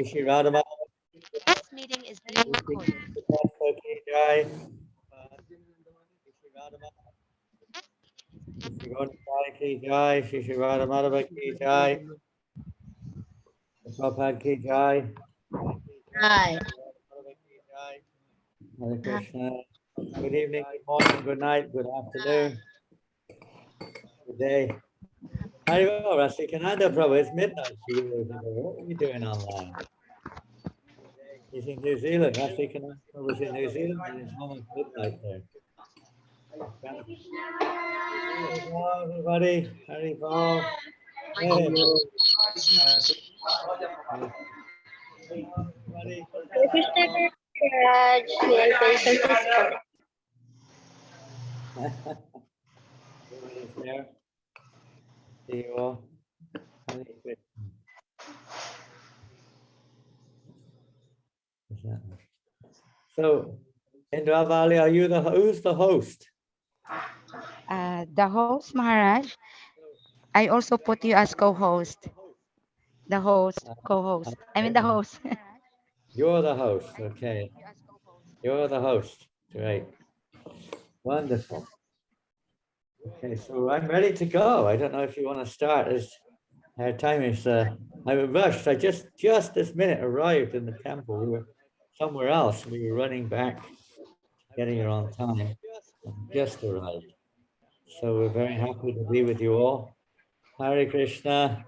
Shri Radha This meeting is being recorded. Ki Jai. Shri Radha Ki Jai. Shri Radha Madhava Ki Jai. Prabhupada Ki Jai. Hi. Hare Krishna. Good evening, good morning, good night, good afternoon, good day. Haribo, Rasikananda Prabhu, it's midnight for you over there. What are you doing online? He's in New Zealand. Rasikananda Prabhu's in New Zealand and it's almost midnight there. Haribo, everybody. Haribo. Hey. Everybody. Krishna Raj, San Francisco. Everybody's there. See you all. Hare Krishna. What's that? So, Indravali, are you who's the host? The host, Maharaj, I also put you as co-host. The host, co-host. I mean the host. You're the host. Okay. You're the host. Great. Wonderful. Okay, so I'm ready to go. I don't know if you want to start. As our time is, I'm rushed. I just this minute arrived in the temple. We were somewhere else. We were running back, getting here on time. Just arrived. So we're very happy to be with you all. Hare Krishna.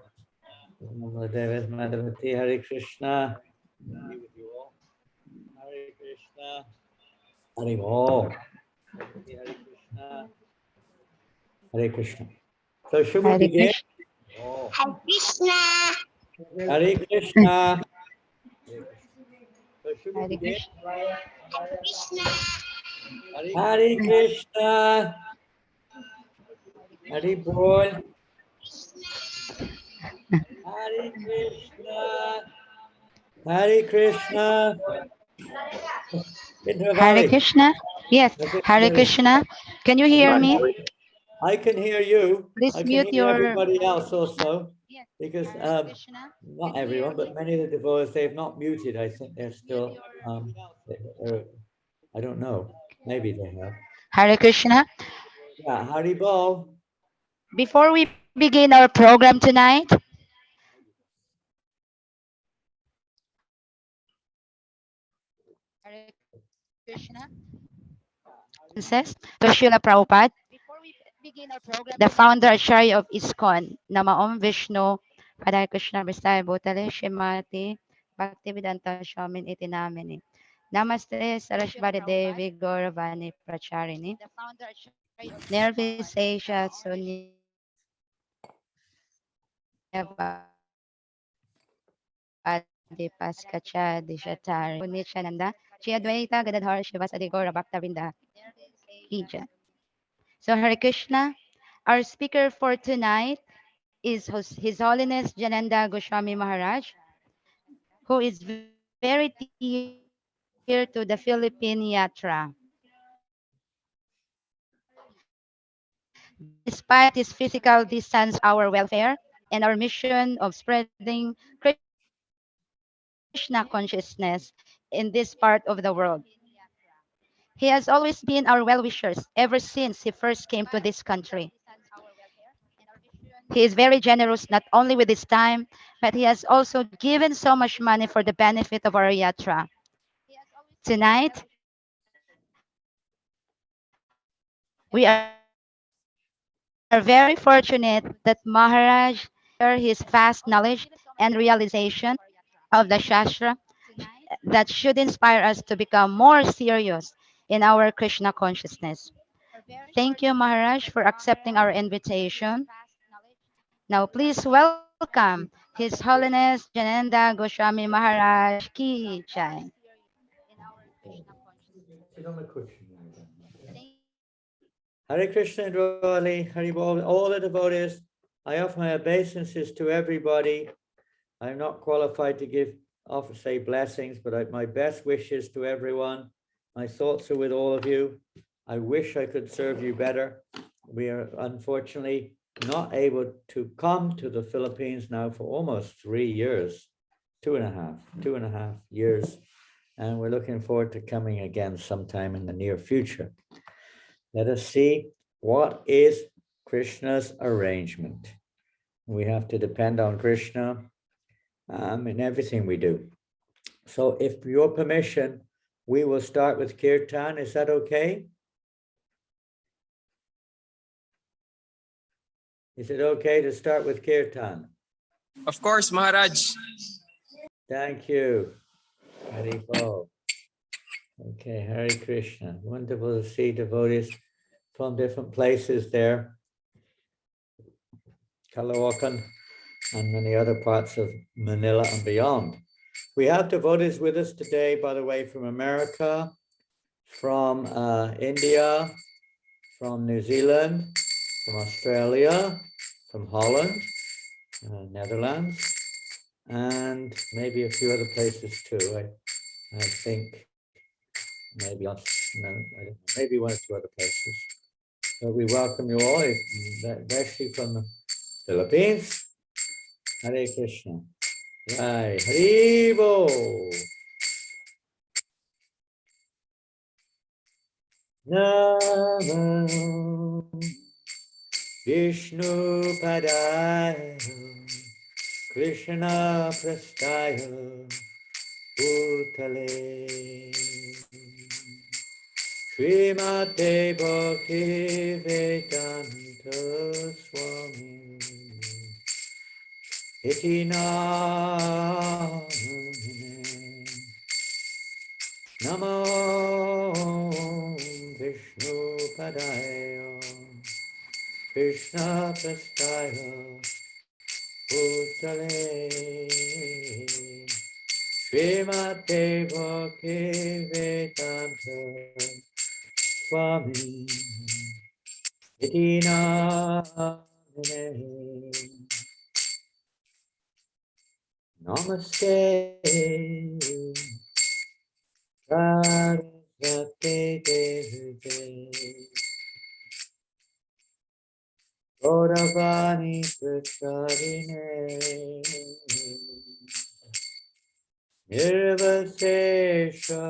Madhavati, Hare Krishna. Be with you all. Hare Krishna. Hare all. Hare Krishna. Hare Krishna. So should we Hare begin? Krishna. Oh. Hare Krishna. Hare Krishna. So should we Hare begin? Krishna. Hare Krishna. Hare Bol. Hare Krishna. Hare Krishna. Hare Indravali. Krishna. Yes, Hare Krishna. Can you hear me? I can hear you. Please I can mute hear your. everybody else also, because not everyone, but many of the devotees, they've not muted. I think they're still, they're- I don't know. Maybe they have. Hare Krishna. Yeah, Haribol. Before we begin our program tonight, Hare Krishna. Condolences to Srila Prabhupada, the founder Acharya of ISKCON, Namaom Vishnu, Hare Krishna Vistaya Bhutale, Shrimati, Bhaktivedanta Swamin Iti Namini. Namaste Sarasvati Devi Gauravani Pracharini. Nirvisesha Sunyavadi Paskacha Dishatari. Nityananda, Shri Advaita Gadadhar Shivasadi Gaura Bhaktavinda. Ija. So Hare Krishna, our speaker for tonight is His Holiness Janananda Goswami Maharaj, who is very dear to the Philippine Yatra. Despite his physical distance, our welfare, and our mission of spreading Krishna consciousness in this part of the world. He has always been our well-wishers ever since he first came to this country. He is very generous not only with his time, but he has also given so much money for the benefit of our yatra. Tonight, we are very fortunate that Maharaj share his vast knowledge and realization of the Shastra that should inspire us to become more serious in our Krishna consciousness. Thank you, Maharaj, for accepting our invitation. Now, please welcome His Holiness Jananda Goswami Maharaj Ki Jai. Hare Krishna, Indravali, Haribol, all the devotees. I offer my obeisances to everybody. I'm not qualified to offer say blessings, but my best wishes to everyone. My thoughts are with all of you. I wish I could serve you better. We are unfortunately not able to come to the Philippines now for almost 3 years. 2.5 years. And we're looking forward to coming again sometime in the near future. Let us see what is Krishna's arrangement. We have to depend on Krishna in everything we do. So if your permission, we will start with Kirtan. Is that okay? Is it okay to start with Kirtan? Of course, Maharaj. Thank you. Hari Bol. Okay, Hare Krishna. Wonderful to see devotees from different places there. Kalawakan and many other parts of Manila and beyond. We have devotees with us today, by the way, from America, from India, from New Zealand, from Australia, from Holland, Netherlands, and maybe a few other places too. I think maybe no, maybe one or two other places. So we welcome you all, especially from the Philippines. Hare Krishna. Right. Hari Bol. Namo Vishnu Padaya Krishna Prastaya Bhutale Srimate Bhakti Vedanta Swami Iti Namine Namo Vishnu Padaya Krishna Prastaya Bhutale Srimate Bhakti Vedanta Swami Iti Namine Namaste Saraswati Devi Gauravani Pracharine Nirvasesha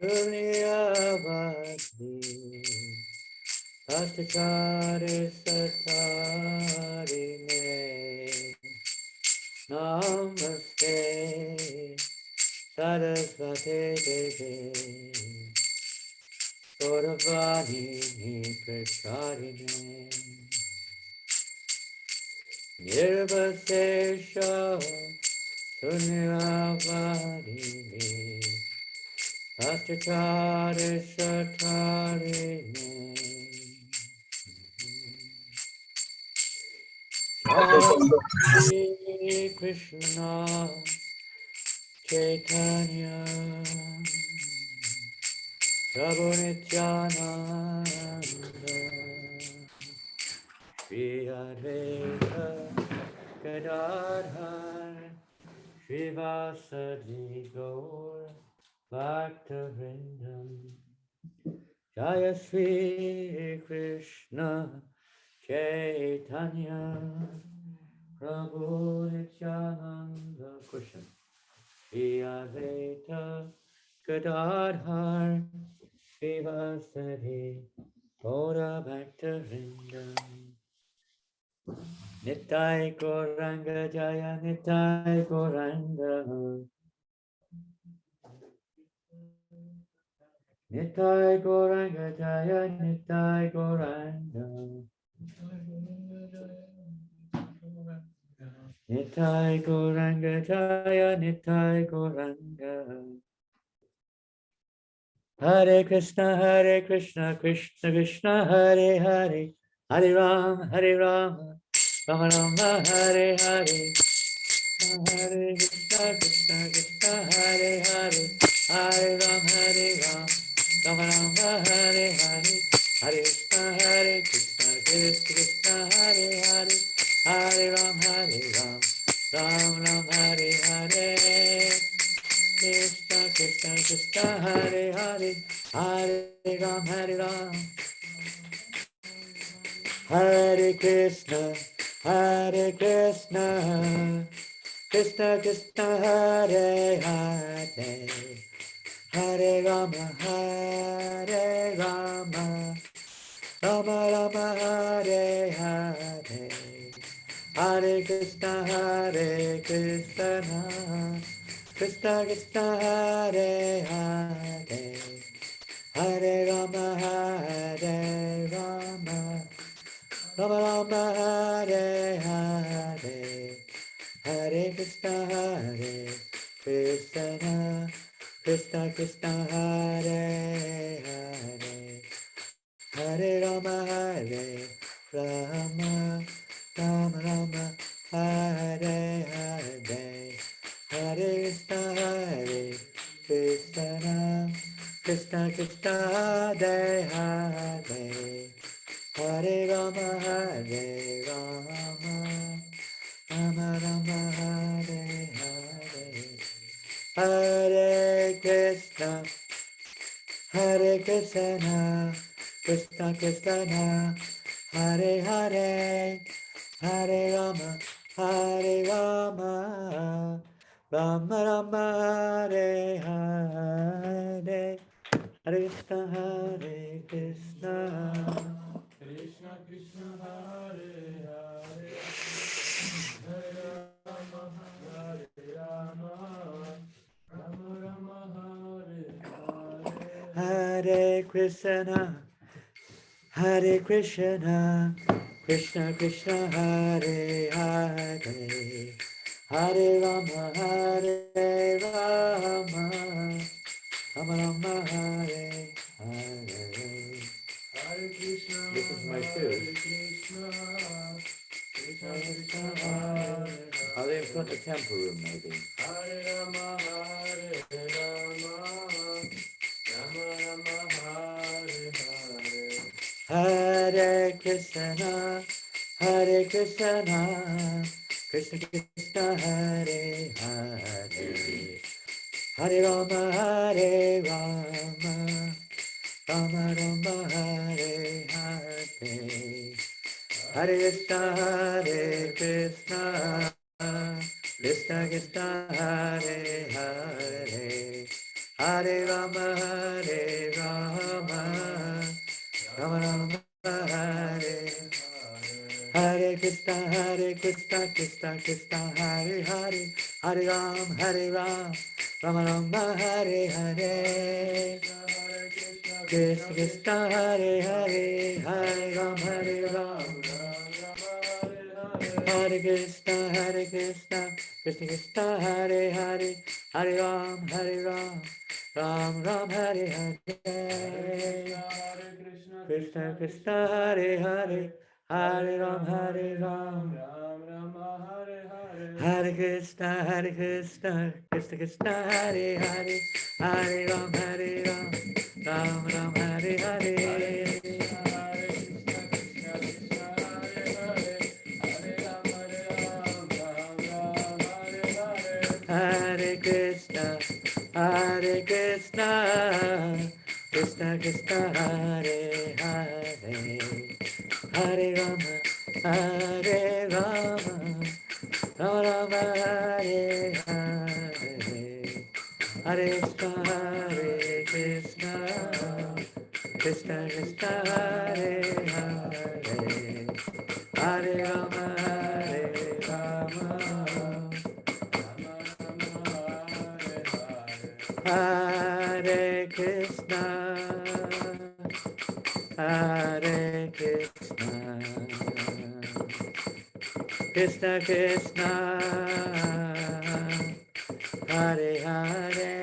Sunyavati Tatchare Satarine Namaste Saraswati Devi Gauravani Pracharine Nirvasesha Sunyavadini Tatchare Satarine Shri Krishna Chaitanya Prabhu Nityananda Shri Advaita Gadadhar Srivasadi Gaur Bhaktavrindam Jaya Shri Krishna Chaitanya Prabhu Nityananda Krishna Shri Advaita Gadadhar Srivasadi Gaura Bhaktavrindam Nitai Goranga Jaya Nitai Goranga Nitai Goranga Jaya Nitai Goranga Nitai Goranga Jaya Nitai Goranga Hare Krishna Krishna Krishna Hare Hare Hare Ram Rama Rama Hare Hare Hare Krishna Krishna Hare Hare Hare Ram Rama Rama Hare Hare Hare Krishna Krishna Hare Hare Hare Ram Ram Ram Hare Hare Krishna Krishna Hare Hare Hare Ram Hare Krishna Krishna Krishna Hare Hare Hare Rama Rama Rama Hare Hare Hare Krishna Krishna Krishna Hare Hare Hare Rama Rama Rama Hare Hare Hare Krishna Krishna Krishna Hare Hare Hare Rama Rama Rama Hare Hare Hare Krishna Krishna Krishna Hare Hare Hare Rama Rama Rama Hare Hare Hare Krishna Krishna Krishna Hare Hare Hare Rama Rama Rama Hare Hare Hare Krishna Krishna Krishna Hare Hare Hare Rama Rama Rama Hare Hare Hare Krishna Krishna Krishna Hare Hare Hare Rama Rama Rama Hare Hare Hare Krishna. This is my shoes. Krishna Krishna Hare. Are they in front of temple room maybe? Hare Rama Rama Rama Hare Hare Krishna Krishna Krishna Hare Hare Hare Rama Rama Rama Hare Hare Hare Krishna Krishna Krishna Hare Hare Hare Rama Rama Rama Hare Hare Krishna Krishna Krishna Hare Hare Hare Rama Rama Hare Hare Krishna Krishna Hare Ram Hare Krishna Krishna Krishna Hare Ram Ram Hare Hare Krishna Krishna Hare Ram Hare Krishna Krishna Krishna Hare Ram Ram Hare Hare Hare Krishna Krishna Krishna Hare Hare Hare Rama Rama Rama Hare Hare Hare Krishna Krishna Krishna Hare Hare Hare Rama Hare Krishna Krishna Krishna Hare Hare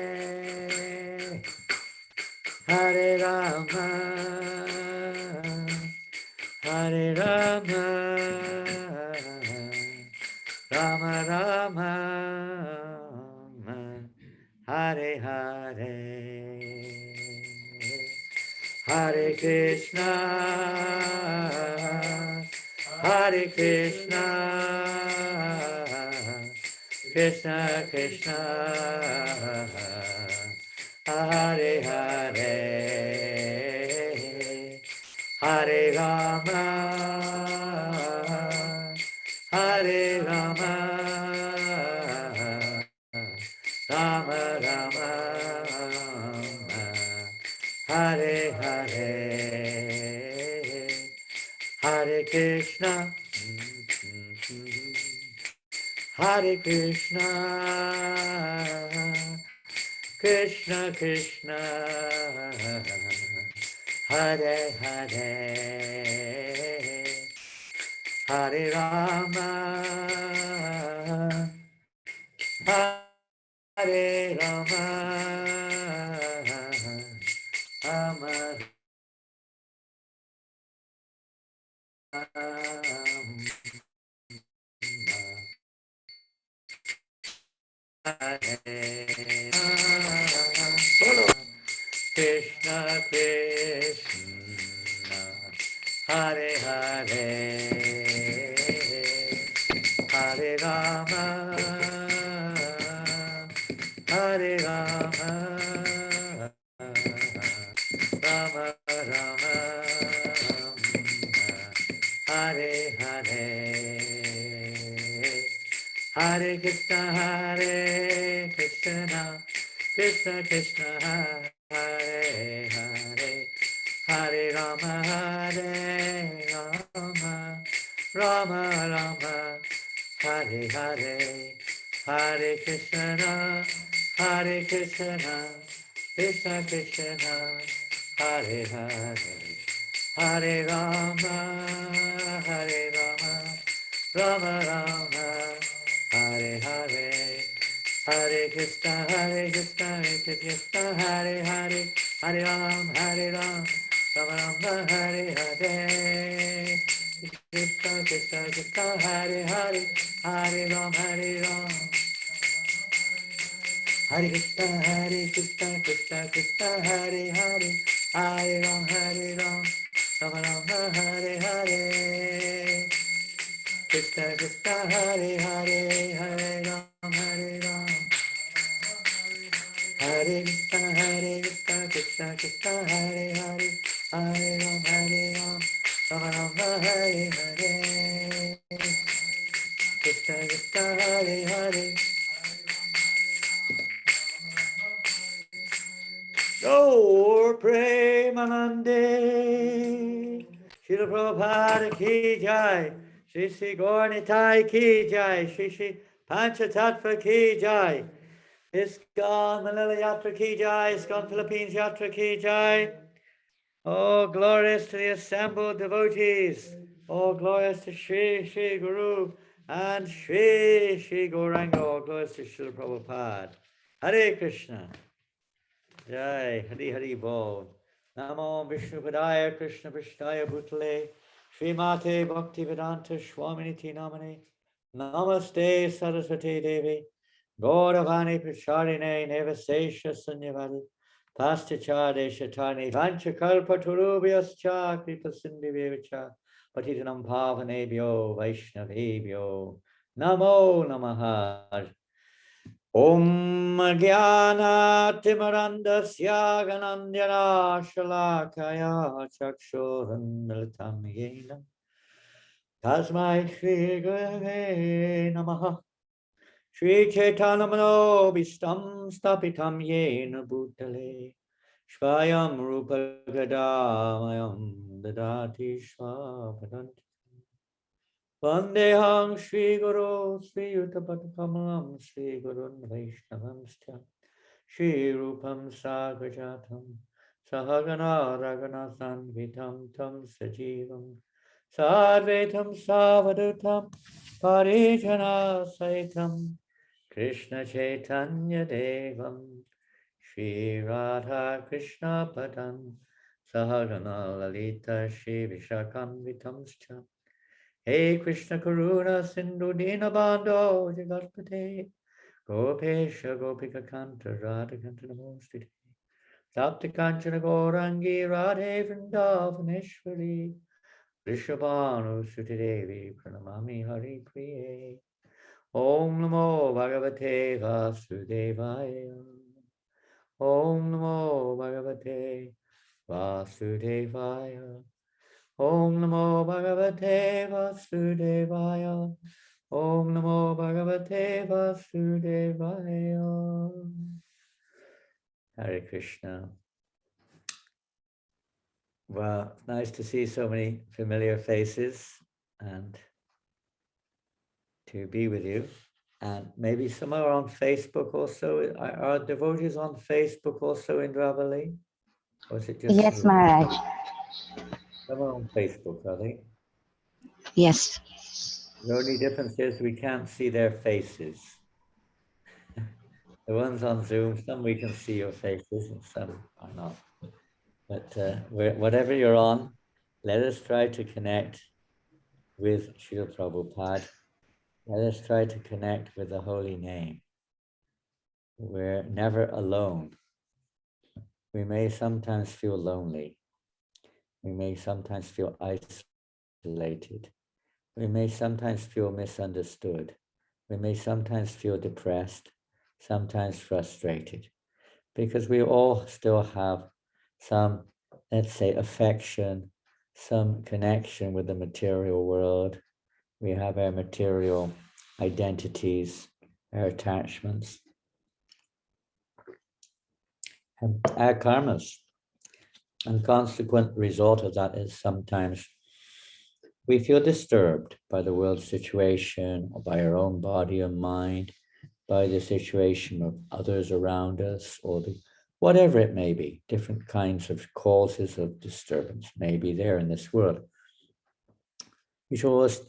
Hare Rama Rama Rama Hare Hare Hare Krishna Krishna Krishna Hare Hare Hare Rama Rama Rama, Hare Hare, Hare Krishna, Hare Krishna, Krishna Krishna, Hare Hare, Hare Rama, Hare Rama, Rama Krishna Krishna Hare Hare Hare Rama Hare Rama Rama Rama Hare Hare Hare Krishna Hare Krishna Krishna Krishna Hare Hare Hare Rama Hare Rama Rama Rama Hare Hare Hare Krishna Hare Krishna Krishna Krishna Hare Hare Hare Rama Hare Rama Rama Rama Hare Hare Hare Krishna Krishna Krishna Hare Hare Hare Ram Rama Rama Hare Hare Krishna Krishna Krishna Hare Hare Hare Ram Hare Krishna Krishna Krishna Hare Hare Hare Ram Rama Rama Hare Hare Krishna Krishna Hare Hare Hare Ram Hare Krishna Krishna Krishna Hare Hare Hare Ram Rama Rama Hare Hare Krishna Krishna Hare Hare Gaur Premanande Srila Prabhupada ki jai Shri Shri Gaur Nitai ki jai Shri Shri Panchatattva ki jai ISKCON Manila Yatra ki jai ISKCON Philippines Yatra ki jai. Oh, glorious to the assembled devotees. Oh, glorious to Shri Shri Guru and Shri Shri Gauranga. Oh, glorious to Srila Prabhupada. Hare Krishna. Jai Hari Hari Bol. Namo Vishnu Padaya Krishna Vishnaya Bhutale Srimate Bhaktivedanta Swaminiti Namane Namaste Saraswati Devi Gauravani Pracharine Nevasesha Sunyavadi Pastichade Shatani Vanchakalpa Turubhyascha Kripa Sindhivevicha Patitanam Pavanebhyo Vaishnavebhyo Namo Namaha Om Jnana-timirandasya Ganandhana Shalakaya Chakshurunmilitam Yena Tasmai Shri Gurave Namaha Shri Chaitanya Manobishtam Stapitam Yena Bhutale Shvayam Rupa Gadamayam Dadati Shvapadanti Vandeham Shri Guru Sri Yuttapatakalam Shri Gurun Vaishnavamscha Shri Rupam Sagrajatam Sahagana Raghunatham Vitam Tam Sajivam Sadvetam Savadutam Parijana Saitam Krishna Chaitanya Devam Shri Radha Krishna Padam Sahagana Lalita Shri Vishakam Vitamscha Hey Krishna Karuna Sindhu Dinabando Jagatpate Gopesha Gopika Kanta Radha Kanta Namostite Tapta Kanchana Gaurangi Radhe Vrindavaneshwari Rishabhanu Suti Devi Pranamami Hari Priye Om Namo Bhagavate Vasudevaya Om Namo Bhagavate Vasudevaya Om Namo Bhagavate Vasudevaya Om Namo Bhagavate Vasudevaya Hare Krishna. Well, it's nice to see so many familiar faces and to be with you. And maybe some are on Facebook also. Are devotees on Facebook also in Dravali? Or is it just Yes, me? Maharaj. Some are on Facebook, are they? Yes. The only difference is we can't see their faces. The ones on Zoom, some we can see your faces and some are not. But whatever you're on, let us try to connect with Srila Prabhupada. Let us try to connect with the holy name. We're never alone. We may sometimes feel lonely. We may sometimes feel isolated. We may sometimes feel misunderstood. We may sometimes feel depressed, sometimes frustrated, because we all still have some, let's say, affection, some connection with the material world. We have our material identities, our attachments, and our karmas. And consequent result of that is sometimes we feel disturbed by the world situation or by our own body or mind, by the situation of others around us, or whatever it may be. Different kinds of causes of disturbance may be there in this world. We should always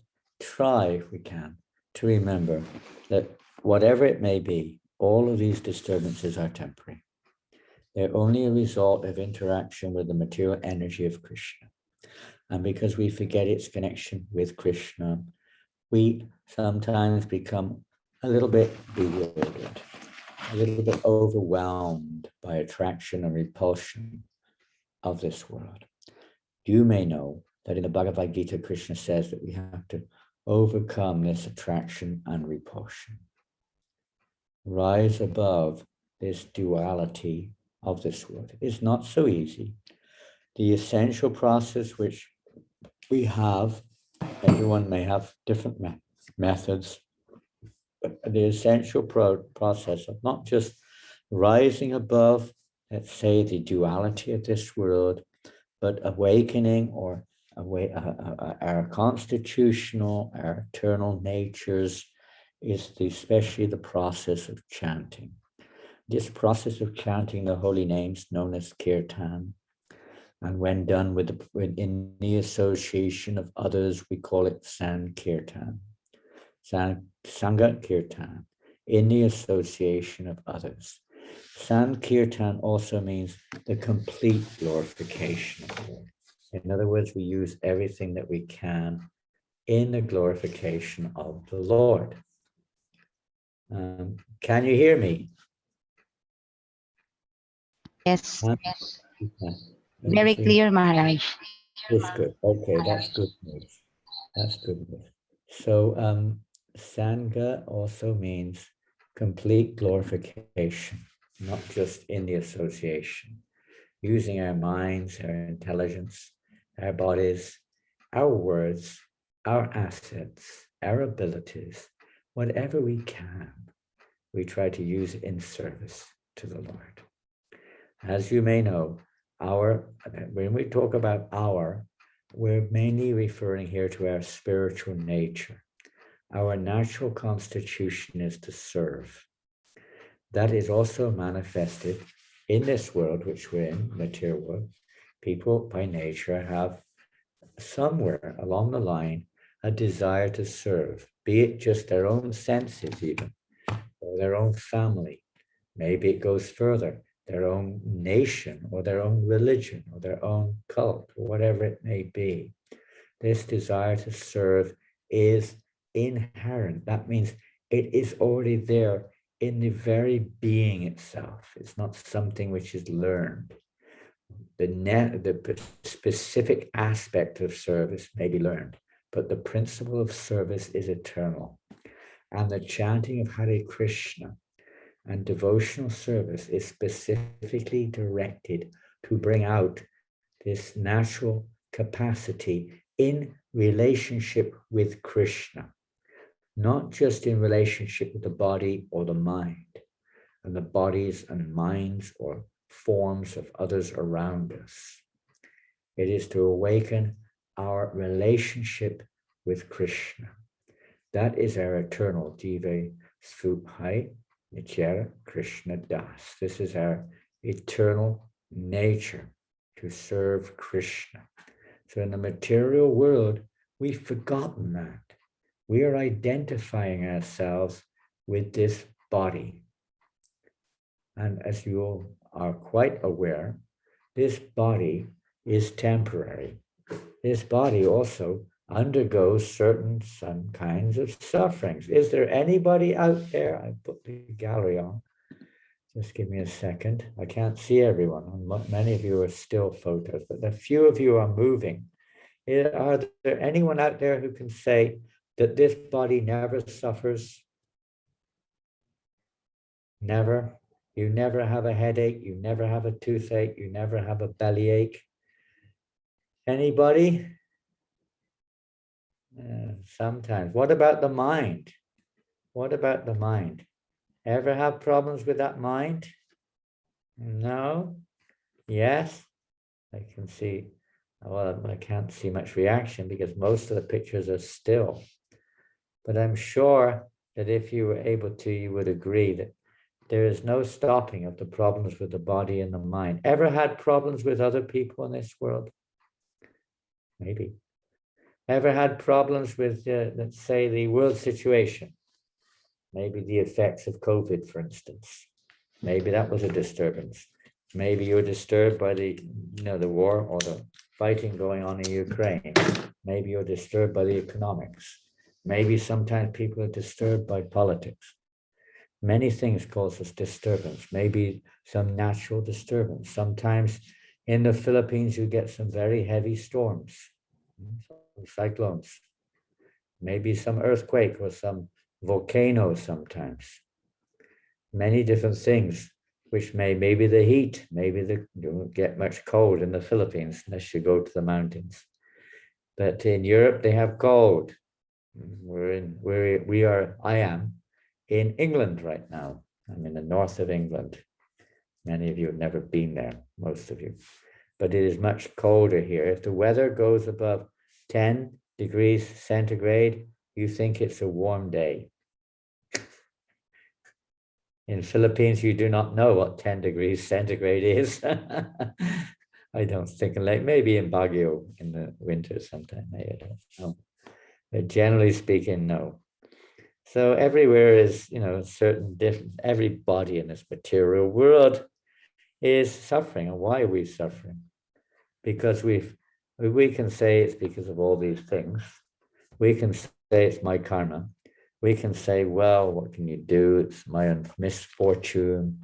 try, if we can, to remember that whatever it may be, all of these disturbances are temporary. They're only a result of interaction with the material energy of Krishna. And because we forget its connection with Krishna, we sometimes become a little bit bewildered, a little bit overwhelmed by attraction and repulsion of this world. You may know that in the Bhagavad Gita, Krishna says that we have to overcome this attraction and repulsion. Rise above this duality of this world. It's not so easy. The essential process which we have, everyone may have different methods, but the essential process of not just rising above, let's say, the duality of this world, but awakening or our constitutional, our eternal natures is especially the process of chanting. This process of chanting the holy names known as kirtan, and when done in the association of others, we call it Sankirtan. Sangha Kirtan, in the association of others. Sankirtan also means the complete glorification of the Lord. In other words, we use everything that we can in the glorification of the Lord. Can you hear me? Yes. Okay. Very clear, Maharaj. That's good. Okay, that's good news. That's good news. So Sangha also means complete glorification, not just in the association. Using our minds, our intelligence, our bodies, our words, our assets, our abilities, whatever we can, we try to use it in service to the Lord. As you may know, when we talk about we're mainly referring here to our spiritual nature. Our natural constitution is to serve. That is also manifested in this world, which we're in, material world. People by nature have somewhere along the line a desire to serve, be it just their own senses even, or their own family. Maybe it goes further, their own nation or their own religion or their own cult, or whatever it may be. This desire to serve is inherent. That means it is already there in the very being itself. It's not something which is learned. The specific aspect of service may be learned, but the principle of service is eternal. And the chanting of Hare Krishna and devotional service is specifically directed to bring out this natural capacity in relationship with Krishna, not just in relationship with the body or the mind, and the bodies and minds or forms of others around us. It is to awaken our relationship with Krishna. That is our eternal Jive Svubhai Nichera Krishna Das. This is our eternal nature, to serve Krishna. So in the material world, we've forgotten that. We are identifying ourselves with this body. And as you are quite aware, this body is temporary. This body also undergoes some kinds of sufferings. Is there anybody out there? I put the gallery on. Just give me a second. I can't see everyone. Many of you are still photos, but a few of you are moving. Are there anyone out there who can say that this body never suffers? Never. You never have a headache. You never have a toothache. You never have a bellyache. Anybody? Sometimes. What about the mind? What about the mind? Ever have problems with that mind? No? Yes? I can see. Well, I can't see much reaction because most of the pictures are still. But I'm sure that if you were able to, you would agree that there is no stopping of the problems with the body and the mind. Ever had problems with other people in this world? Maybe. Ever had problems with, let's say, the world situation? Maybe the effects of COVID, for instance. Maybe that was a disturbance. Maybe you're disturbed by the war or the fighting going on in Ukraine. Maybe you're disturbed by the economics. Maybe sometimes people are disturbed by politics. Many things cause us disturbance. Maybe some natural disturbance. Sometimes in the Philippines, you get some very heavy storms, some cyclones. Maybe some earthquake or some volcano sometimes. Many different things, which maybe the heat, maybe you don't get much cold in the Philippines unless you go to the mountains. But in Europe, they have cold. I am in England right now. I'm in the north of England. Many of you have never been there, most of you. But it is much colder here. If the weather goes above 10 degrees centigrade, you think it's a warm day. In Philippines, you do not know what 10 degrees centigrade is. I don't think, like maybe in Baguio in the winter sometime, I don't know. But generally speaking, no. So everywhere is, certain different, everybody in this material world is suffering. And why are we suffering? Because we can say it's because of all these things. We can say it's my karma. We can say, well, what can you do? It's my own misfortune.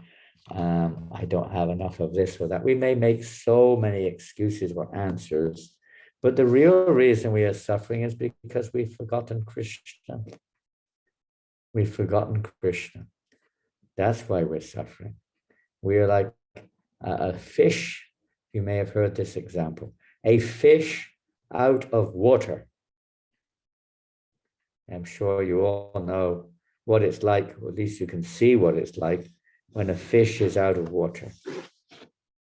I don't have enough of this or that. We may make so many excuses or answers, but the real reason we are suffering is because we've forgotten Krishna. We've forgotten Krishna. That's why we're suffering. We are like a fish. You may have heard this example. A fish out of water. I'm sure you all know what it's like, or at least you can see what it's like when a fish is out of water.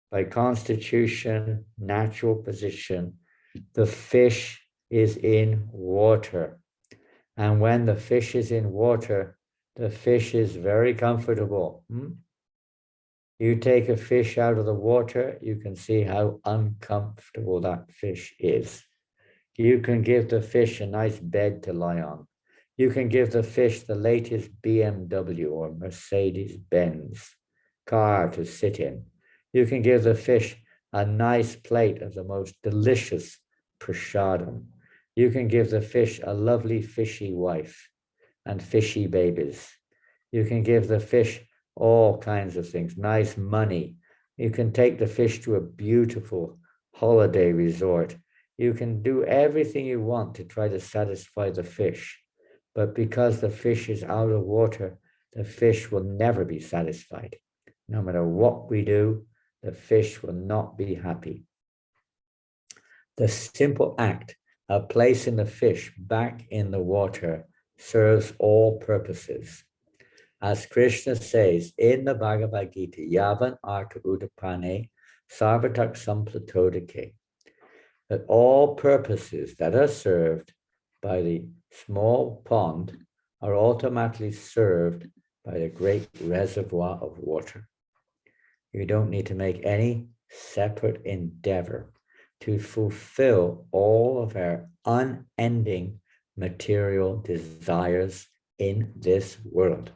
By constitution, natural position, the fish is in water. And when the fish is in water, the fish is very comfortable. You take a fish out of the water, you can see how uncomfortable that fish is. You can give the fish a nice bed to lie on. You can give the fish the latest BMW or Mercedes-Benz car to sit in. You can give the fish a nice plate of the most delicious prasadam. You can give the fish a lovely fishy wife and fishy babies. You can give the fish all kinds of things, nice money. You can take the fish to a beautiful holiday resort. You can do everything you want to try to satisfy the fish. But because the fish is out of water, the fish will never be satisfied. No matter what we do, the fish will not be happy. The simple act of placing the fish back in the water serves all purposes. As Krishna says in the Bhagavad Gita, Yavan Artha Udapane Sarvatak Samplatodake, that all purposes that are served by the small pond are automatically served by the great reservoir of water. You don't need to make any separate endeavor to fulfill all of our unending material desires in this world.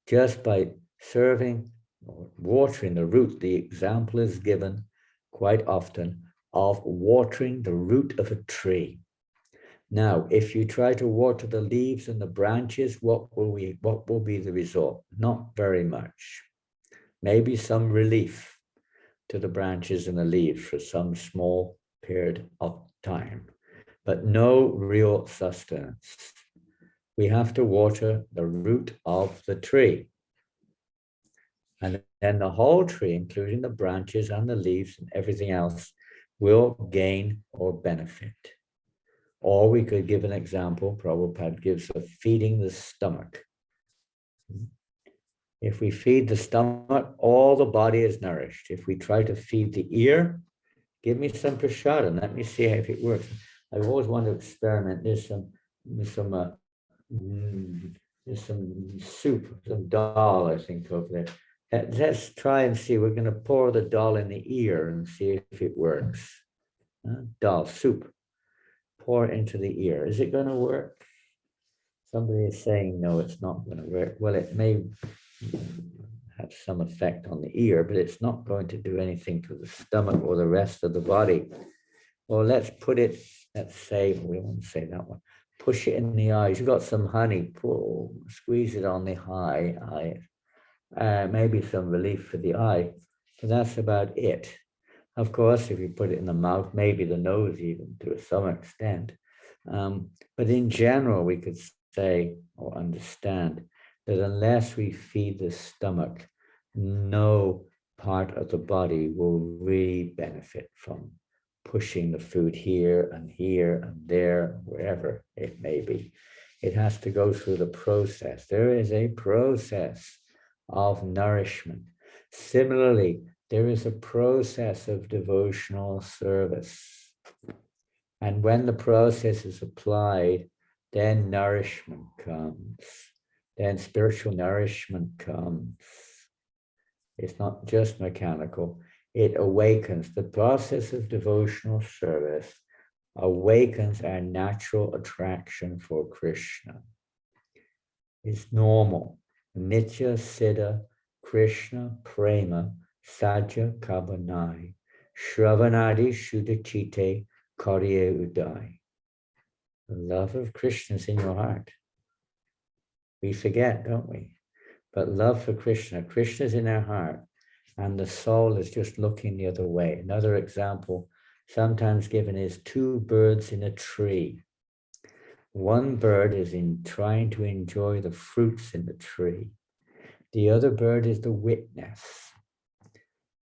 Just by serving or watering the root, the example is given quite often of watering the root of a tree. Now, if you try to water the leaves and the branches, what will be the result? Not very much. Maybe some relief to the branches and the leaves for some small period of time, but no real sustenance. We have to water the root of the tree. And then the whole tree, including the branches and the leaves and everything else, will gain or benefit. Or we could give an example, Prabhupada gives of feeding the stomach. If we feed the stomach, all the body is nourished. If we try to feed the ear, give me some prasad, let me see if it works. I always want to experiment. There's some soup, some dal, I think, over there. Let's try and see. We're going to pour the dal in the ear and see if it works. Dal, soup. Pour it into the ear. Is it going to work? Somebody is saying, no, it's not going to work. Well, it may have some effect on the ear, but it's not going to do anything to the stomach or the rest of the body. Well, let's put it, let's say, we won't say that one. Push it in the eyes. You've got some honey, squeeze it on the eye. Maybe some relief for the eye, but that's about it. Of course, if you put it in the mouth, maybe the nose even to some extent. But in general, we could say or understand that unless we feed the stomach, no part of the body will really benefit from pushing the food here and there, wherever it may be. It has to go through the process. There is a process of nourishment. Similarly, there is a process of devotional service. And when the process is applied, then nourishment comes. Then spiritual nourishment comes. It's not just mechanical. It awakens. The process of devotional service awakens our natural attraction for Krishna. It's normal. Nitya Siddha Krishna Prema Saja Kabanai Shravanadi Shuddhachite Karye Udai. The love of Krishna is in your heart. We forget, don't we? But love for Krishna, Krishna is in our heart, and the soul is just looking the other way. Another example sometimes given is two birds in a tree. One bird is trying to enjoy the fruits in the tree. The other bird is the witness,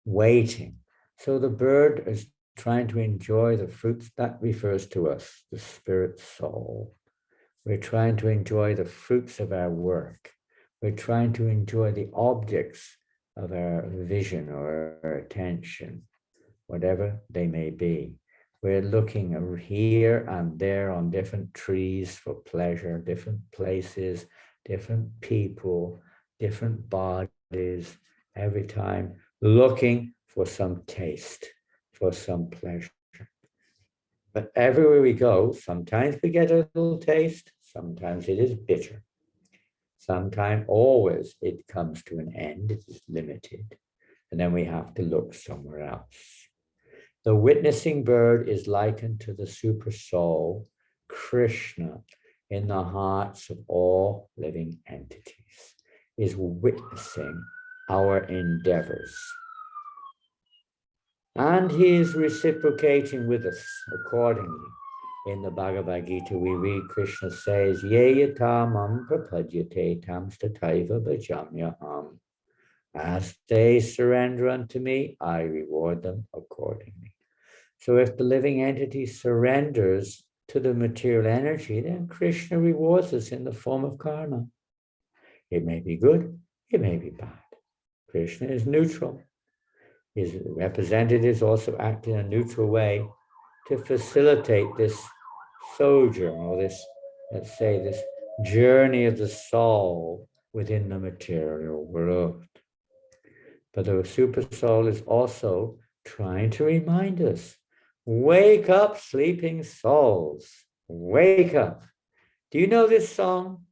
waiting. So the bird is trying to enjoy the fruits. That refers to us, the spirit soul. We're trying to enjoy the fruits of our work. We're trying to enjoy the objects of our vision or our attention, whatever they may be. We're looking here and there on different trees for pleasure, different places, different people, different bodies, every time looking for some taste, for some pleasure. But everywhere we go, sometimes we get a little taste, sometimes it is bitter. Sometimes, always, it comes to an end, it is limited, and then we have to look somewhere else. The witnessing bird is likened to the super soul, Krishna, in the hearts of all living entities, is witnessing our endeavors. And he is reciprocating with us accordingly. In the Bhagavad Gita, we read Krishna says, Ye yatamam prapadyate tam stataiva bhajamyaham. As they surrender unto me, I reward them accordingly. So if the living entity surrenders to the material energy, then Krishna rewards us in the form of karma. It may be good, it may be bad. Krishna is neutral. His representatives also act in a neutral way to facilitate this sojourn, or this, let's say, this journey of the soul within the material world. But the super soul is also trying to remind us, wake up, sleeping souls, wake up. Do you know this song,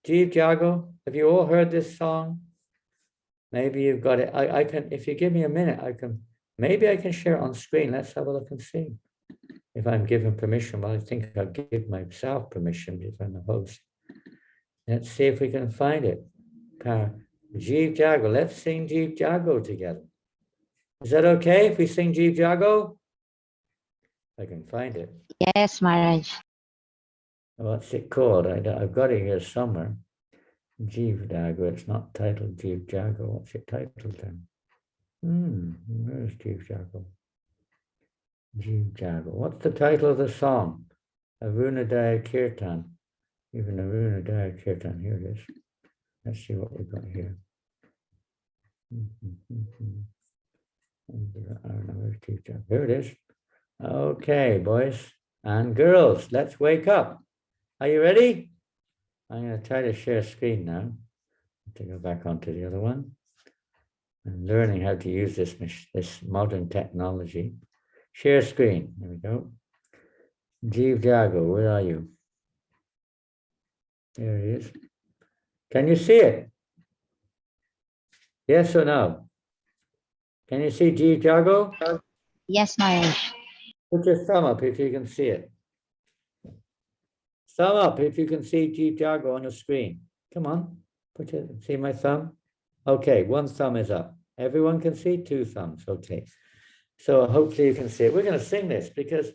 Jeev Jago? Have you all heard this song? Maybe you've got it. I can, if you give me a minute, maybe I can share it on screen. Let's have a look and see. If I'm given permission, well, I think I'll give myself permission if I'm the host. Let's see if we can find it. Jeev Jago, let's sing Jeev Jago together. Is that okay if we sing Jeev Jago? I can find it. Yes, Maharaj. What's it called? I've got it here somewhere. Jeev Jago, it's not titled Jeev Jago. What's it titled then? Where's Jeev Jago? Jeev Jago. What's the title of the song? Arunodaya Kirtan. Even Arunodaya Kirtan. Here it is. Let's see what we've got here. Here it is. Okay, boys and girls, let's wake up. Are you ready? I'm going to try to share screen now. To go back onto the other one. I'm learning how to use this modern technology. Share screen. There we go. Jeev Jago, where are you? There he is. Can you see it? Yes or no? Can you see Jeev Jago? Yes, Maharaj. Put your thumb up if you can see it. Thumb up if you can see Jeev Jago on the screen. Come on. See my thumb? Okay, one thumb is up. Everyone can see? Two thumbs. Okay. So hopefully you can see it. We're going to sing this because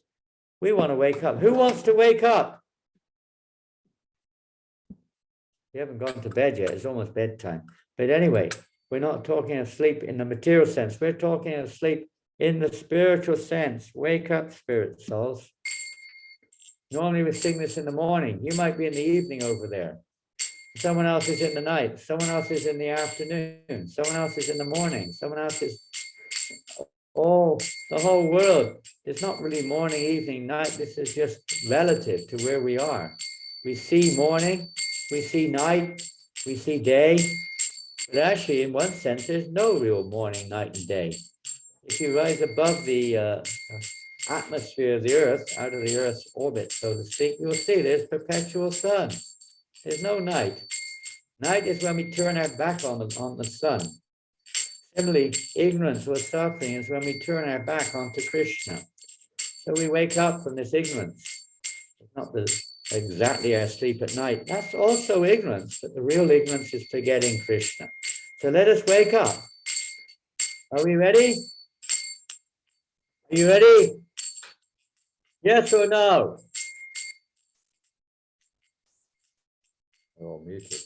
we want to wake up. Who wants to wake up? You haven't gone to bed yet. It's almost bedtime. But anyway, we're not talking of sleep in the material sense. We're talking of sleep in the spiritual sense. Wake up, spirit souls. Normally we sing this in the morning. You might be in the evening over there. Someone else is in the night. Someone else is in the afternoon. Someone else is in the morning. Someone else is... Oh, the whole world. It's not really morning, evening, night. This is just relative to where we are. We see morning, we see night, we see day. But actually, in one sense, there's no real morning, night, and day. If you rise above the atmosphere of the Earth, out of the Earth's orbit, so to speak, you'll see there's perpetual sun. There's no night. Night is when we turn our back on the sun. Similarly, ignorance or suffering is when we turn our back onto Krishna. So we wake up from this ignorance. It's not exactly our sleep at night. That's also ignorance, but the real ignorance is forgetting Krishna. So let us wake up. Are we ready? Are you ready? Yes or no? Oh, muted.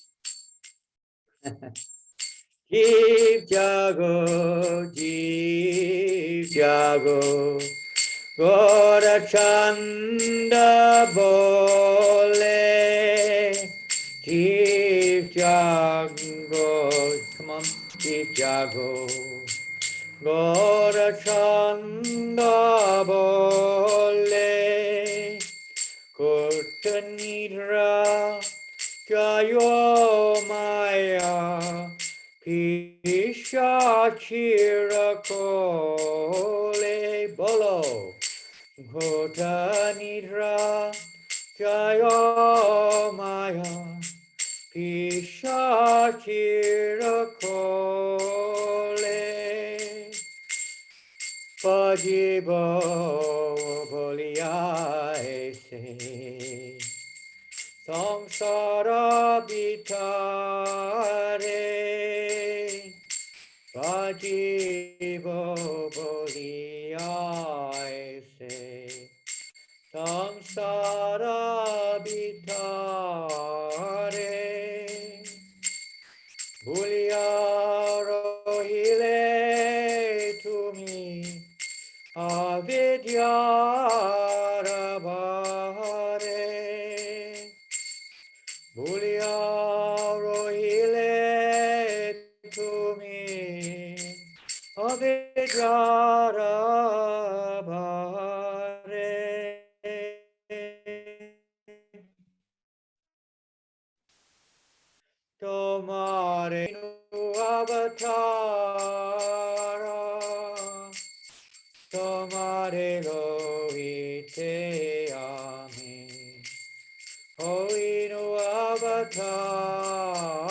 Jeev Jago, Jeev Jago, Gora Chanda Bole, Jeev Jago, come on, Jeev Jago, Gora Chanda Bole, Kurtanidra, Jayo Maya, Pisha Chirakole Bolo, Ghota Nidra, Jayo Maya, Pisha Chirakole, Pajibo Boliae Se. Samsara bitare, Vajivo boliai se. Samsara bitare, Buliaro hile tumi, avidyara Bulia rohi Avidyara bhare tomare avatara tomare lohite ami hoinu avatar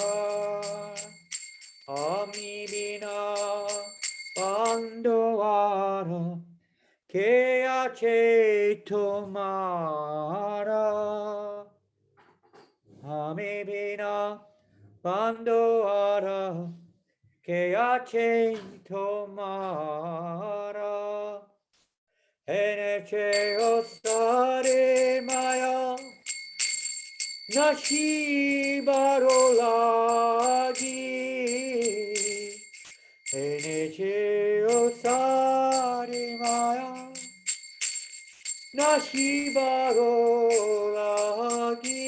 ami bina pandovara ke ache tomara ami bina pandovara ke ache tomara eneche ostare maya nashi barolagi eneche ostare maya nashi barolagi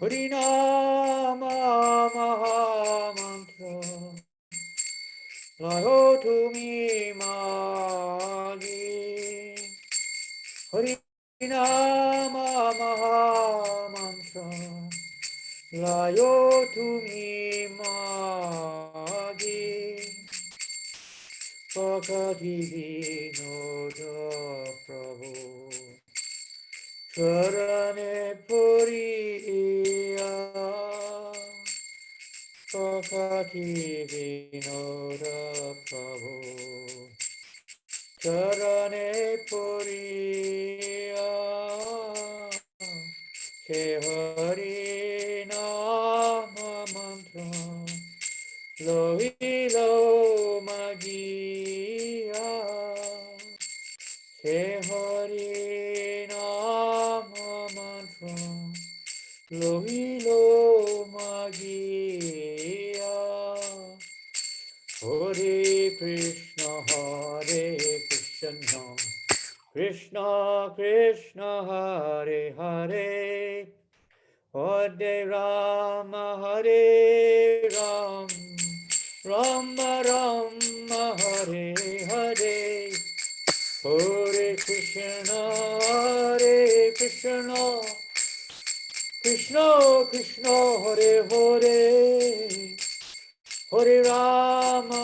Harinama Mahamantra Layo Tumi Magi Harinama Mahamantra Layo Tumi Magi Pakati Vinoda Prabhu Charane Puriya Pakati Vinoda Prabhu Charane Puriya Ke Hari Nama Mantra Lohilo Magia Ke Hari Nama Mantra Lohilo Magia Hare Krishna Krishna Krishna Hare Hare Hare Rama Hare Ram Rama Rama Hare Hare Hare Krishna Krishna Krishna Hare Hare Hare Rama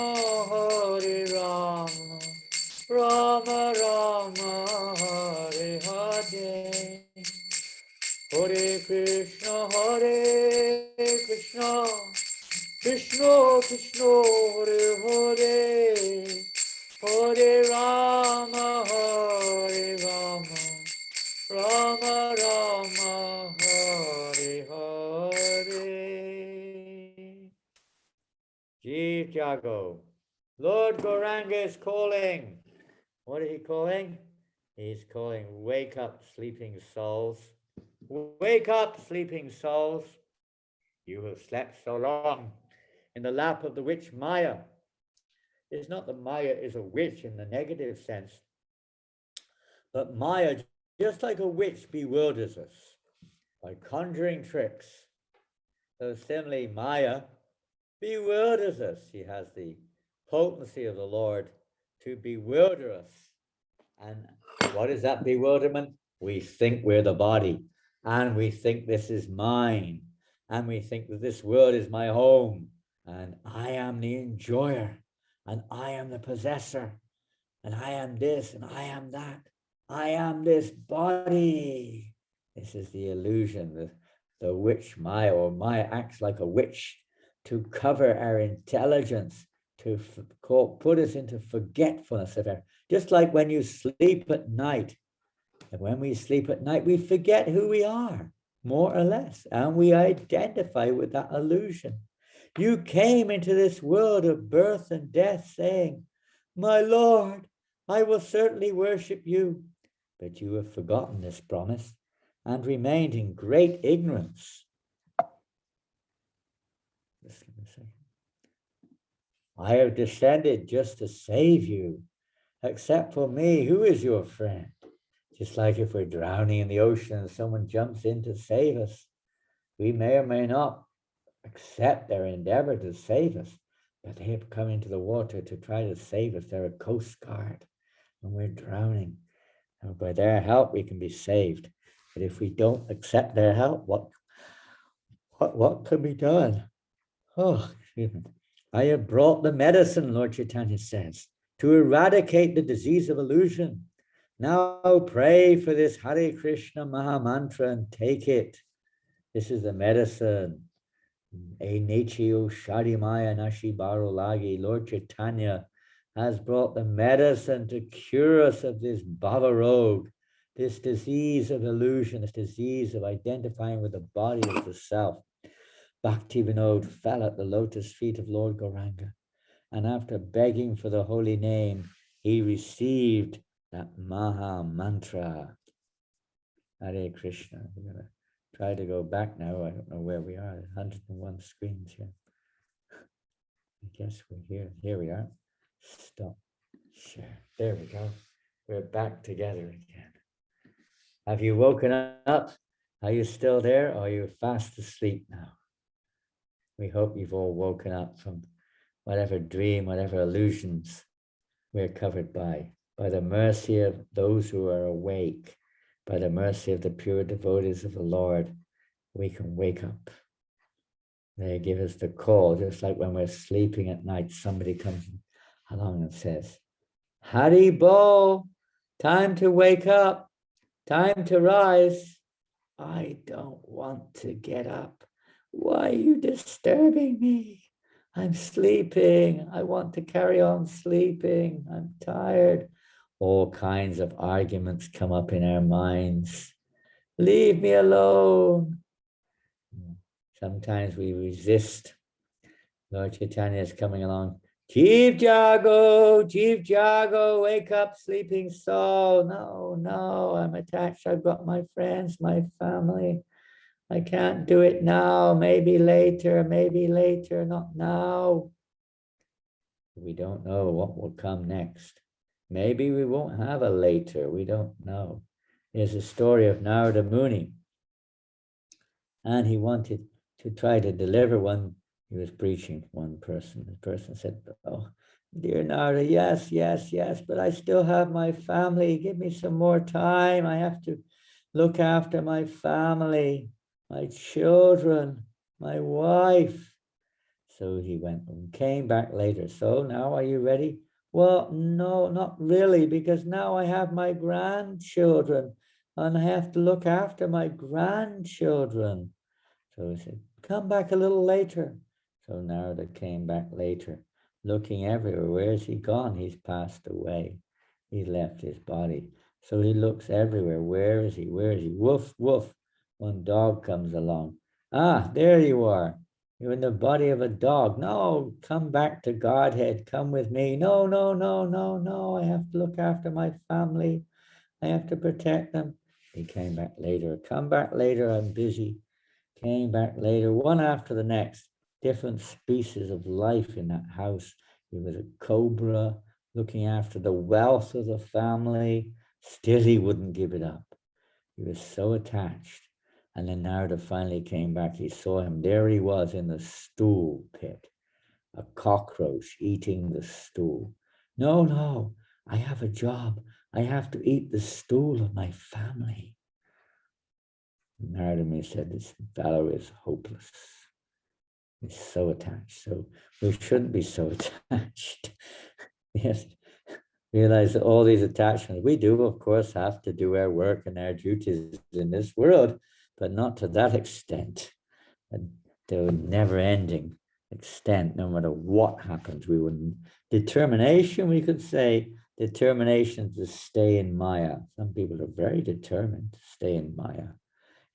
Rama Rama Hare Hare Hare Krishna Krishna Krishna Hare Hare Hare Rama Rama Rama Hare Hare Jeev Jago. Lord Gauranga is calling. What is he calling? He's calling, wake up, sleeping souls. Wake up, sleeping souls. You have slept so long in the lap of the witch Maya. It's not that Maya is a witch in the negative sense, but Maya, just like a witch, bewilders us by conjuring tricks. So similarly, Maya bewilders us. She has the potency of the Lord to bewilder us. And what is that bewilderment? We think we're the body, and we think this is mine, and we think that this world is my home, and I am the enjoyer, and I am the possessor, and I am this, and I am that. I am this body. This is the illusion. The witch Maya, or Maya acts like a witch to cover our intelligence, to put us into forgetfulness of her. Just like when you sleep at night. And when we sleep at night, we forget who we are, more or less, and we identify with that illusion. You came into this world of birth and death saying, my Lord, I will certainly worship you. But you have forgotten this promise and remained in great ignorance. Just give me a second. I have descended just to save you. Except for me, who is your friend? Just like if we're drowning in the ocean and someone jumps in to save us, we may or may not accept their endeavor to save us. but they have come into the water to try to save us. They're a coast guard, and we're drowning. And by their help, we can be saved. But if we don't accept their help, what can be done? Oh, excuse me. I have brought the medicine, Lord Chaitanya says, to eradicate the disease of illusion. Now pray for this Hare Krishna Maha Mantra and take it. This is the medicine. E Nechio Shadimaya Nashi Barolagi. Lord Chaitanya has brought the medicine to cure us of this bhava rogue, this disease of illusion, this disease of identifying with the body as the self. Bhakti Vinod fell at the lotus feet of Lord Gauranga, and after begging for the holy name, he received that Maha Mantra. Hare Krishna. We're going to try to go back now. I don't know where we are. 101 screens here. I guess we're here. Here we are. Stop. Share. There we go. We're back together again. Have you woken up? Are you still there, or are you fast asleep now? We hope you've all woken up from whatever dream, whatever illusions we're covered by the mercy of those who are awake, by the mercy of the pure devotees of the Lord, we can wake up. They give us the call, just like when we're sleeping at night, somebody comes along and says, Hari Bo, time to wake up, time to rise. I don't want to get up. Why are you disturbing me? I'm sleeping. I want to carry on sleeping. I'm tired. All kinds of arguments come up in our minds. Leave me alone. Sometimes we resist. Lord Chaitanya is coming along. Chief Jago, wake up, sleeping soul. No, I'm attached. I've got my friends, my family. I can't do it now. Maybe later, not now. We don't know what will come next. Maybe we won't have a later. We don't know. There's a story of Narada Muni, and he wanted to try to deliver one. He was preaching to one person. The person said, oh, dear Narada, yes, but I still have my family. Give me some more time. I have to look after my family, my children, my wife. So he went and came back later. So now are you ready? Well, no, not really, because now I have my grandchildren and I have to look after my grandchildren. So he said, come back a little later. So Narada came back later, looking everywhere. Where is he gone? He's passed away. He left his body. So he looks everywhere. Where is he? Woof, woof. One dog comes along. Ah, there you are. You're in the body of a dog. No, come back to Godhead. Come with me. No. I have to look after my family. I have to protect them. He came back later. Come back later. I'm busy. Came back later, one after the next. Different species of life in that house. He was a cobra looking after the wealth of the family. Still, he wouldn't give it up. He was so attached. And then Narada finally came back. He saw him. There he was in the stool pit, a cockroach eating the stool. No, I have a job. I have to eat the stool of my family. Narada Muni said, this fellow is hopeless. He's so attached. So we shouldn't be so attached. Yes. Realize that all these attachments, we do, of course, have to do our work and our duties in this world, but not to that extent, to a never-ending extent, no matter what happens. We wouldn't. Determination, we could say, determination to stay in Maya. Some people are very determined to stay in Maya.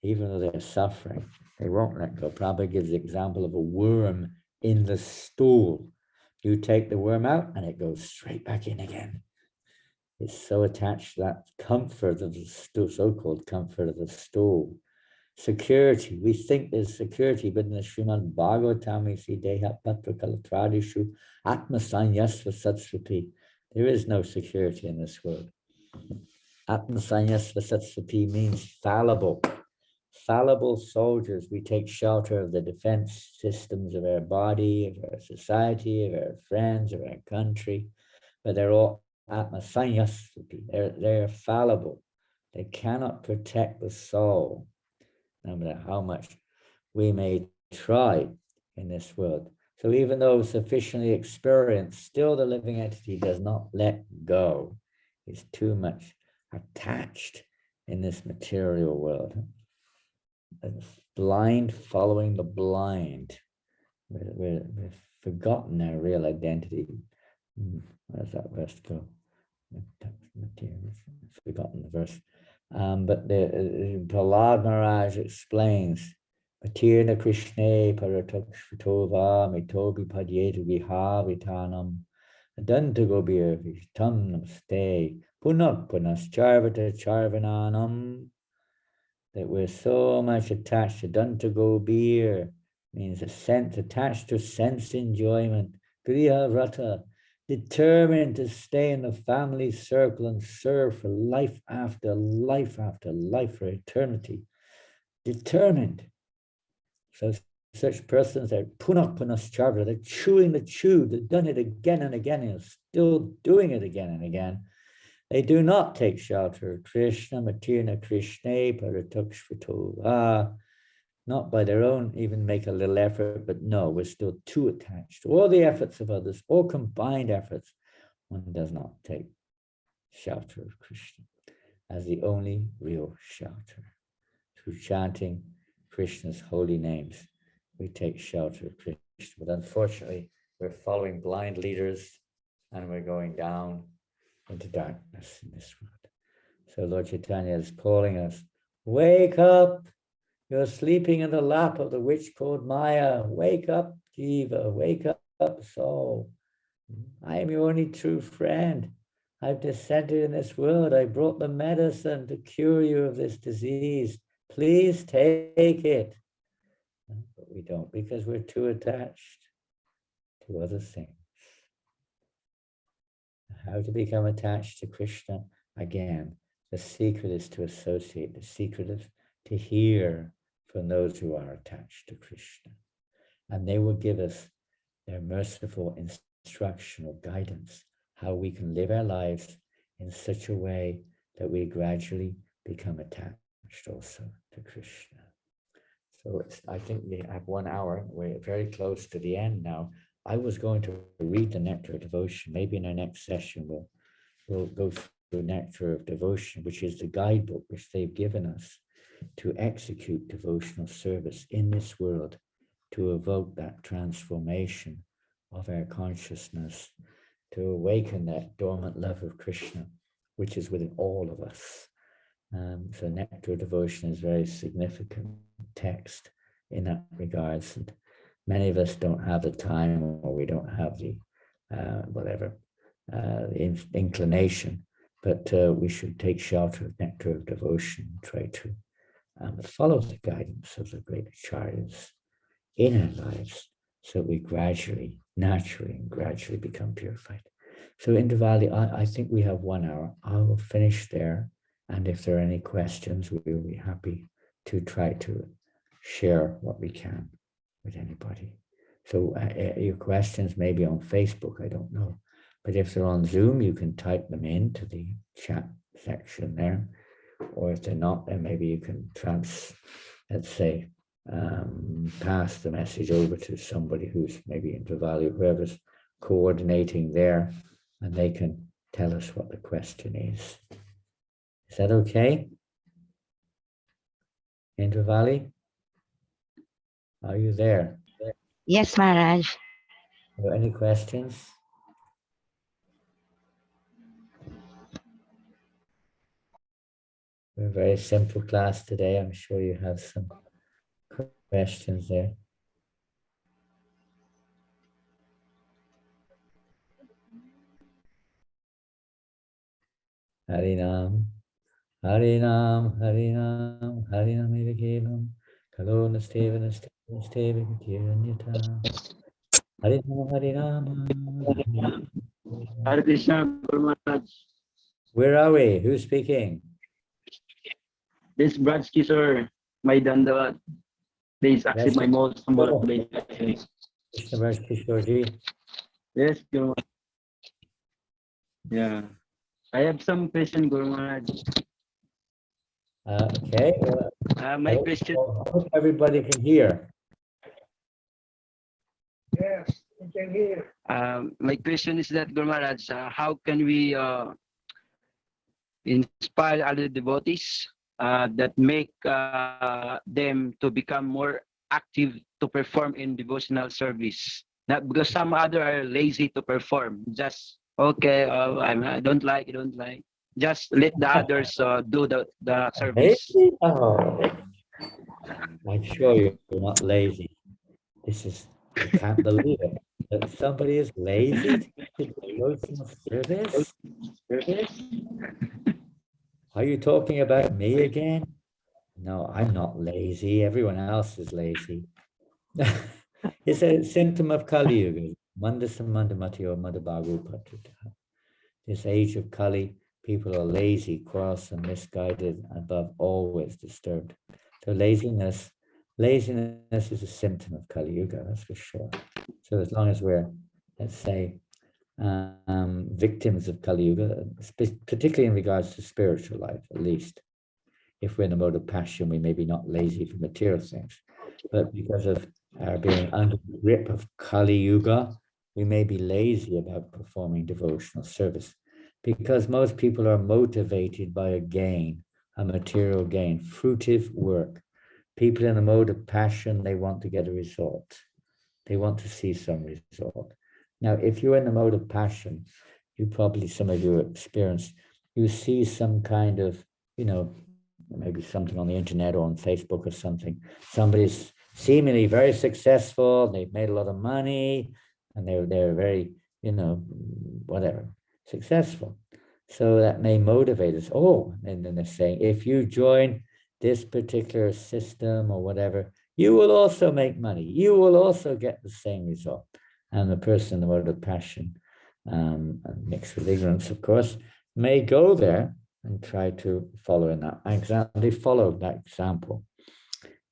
Even though they're suffering, they won't let go. Prabhupada gives the example of a worm in the stool. You take the worm out and it goes straight back in again. It's so attached to that comfort of the stool, so-called comfort of the stool. Security, we think there's security, but in the Srimad Bhagavatam, we see Deha Patra Kalatradishu Atma Sanyasva Satsvapi. There is no security in this world. Atma Sanyasva Satsvapi means fallible. fallible soldiers. We take shelter of the defense systems of our body, of our society, of our friends, of our country, but they're all atmasanyasati. They're fallible. They cannot protect the soul, no matter how much we may try in this world. So even though sufficiently experienced, still the living entity does not let go. It's too much attached in this material world. It's blind following the blind. We've forgotten our real identity. Where's that verse go? Forgotten the verse. But the Prahlad Maharaj explains, Patirna Krishna Paratakshvatova Mitobi Padyetu Vihavitanam Adantagobir Vishtam Namaste Punak Punas Charvata Charvananam. That we're so much attached to Dantagobir, means a sense attached to sense enjoyment, Griha Vrata, determined to stay in the family circle and serve for life after life after life, for eternity. Determined. So such persons are punak punas charva, they're chewing the chew, they've done it again and again, and still doing it again and again. They do not take shelter of Krishna, Matirna Krishna, Paratakshvatova, not by their own, even make a little effort, but no, we're still too attached to all the efforts of others, all combined efforts. One does not take shelter of Krishna as the only real shelter. Through chanting Krishna's holy names, we take shelter of Krishna. But unfortunately, we're following blind leaders and we're going down into darkness in this world. So Lord Chaitanya is calling us, wake up. You're sleeping in the lap of the witch called Maya. Wake up, Jiva. Wake up, soul. I am your only true friend. I've descended in this world. I brought the medicine to cure you of this disease. Please take it. But we don't, because we're too attached to other things. How to become attached to Krishna? Again, the secret is to associate. The secret is to hear from those who are attached to Krishna. And they will give us their merciful instructional guidance, how we can live our lives in such a way that we gradually become attached also to Krishna. So I think we have 1 hour. We're very close to the end now. I was going to read the Nectar of Devotion. Maybe in our next session, we'll go through Nectar of Devotion, which is the guidebook which they've given us to execute devotional service in this world, to evoke that transformation of our consciousness, to awaken that dormant love of Krishna, which is within all of us. So Nectar of Devotion is a very significant text in that regards. And many of us don't have the time, or we don't have the inclination, but we should take shelter of Nectar of Devotion and try to follow the guidance of the great acharyas in our lives, so we gradually, naturally, and gradually become purified. So Indravali, I think we have 1 hour. I will finish there. And if there are any questions, we will be happy to try to share what we can with anybody. So your questions may be on Facebook, I don't know. But if they're on Zoom, you can type them into the chat section there. Or if they're not, then maybe you can pass the message over to somebody who's maybe in Travali, whoever's coordinating there, and they can tell us what the question is. Is that okay? Indravali? Are you there? Yes, Maharaj. Are there any questions? We're a very simple class today. I'm sure you have some questions there. Harinam, Harinam, Harinam, Harinam Evakevam, Kalo Nasteva Nasteva Nasteva Kiranyata. Harinam, Harinam. Hare Krishna, Guru Maharaj. Where are we? Who's speaking? This Bradsky, sir. may Dandavat. Please accept my most humble Oh, obeisance. Krishna Raj Kishorji. Yes, Guru. Yeah. I have some question, Guru Maharaj. Okay. My question. I hope everybody can hear. My question is that, Guru Maharaj, how can we inspire other devotees that make them to become more active to perform in devotional service? Not because some other are lazy to perform. Just okay, I don't like, I don't like. Just let the others do the service. Lazy? Oh, I'm sure you're not lazy. I can't believe it. That somebody is lazy to do devotional service? Are you talking about me again? No, I'm not lazy. Everyone else is lazy. It's a symptom of Kali Yuga. Manda samanda mati or madhabagu patita. This age of Kali, people are lazy, cross, and misguided, above always disturbed. So laziness is a symptom of Kali Yuga, that's for sure. So as long as we're, let's say, victims of Kali Yuga, particularly in regards to spiritual life, at least. If we're in the mode of passion, we may be not lazy for material things, but because of our being under the grip of Kali Yuga, we may be lazy about performing devotional service because most people are motivated by a gain, a material gain, fruitive work. People in the mode of passion, they want to get a result. They want to see some result. Now, if you're in the mode of passion, you probably, some of you experience, you see some kind of, maybe something on the internet or on Facebook or something. Somebody's seemingly very successful, they've made a lot of money, and they're very, whatever, successful. So that may motivate us. Oh, and then they're saying, if you join this particular system or whatever, you will also make money. You will also get the same result. And the person in the mode of passion, mixed with ignorance, of course, may go there and try to follow in that example. They follow that example.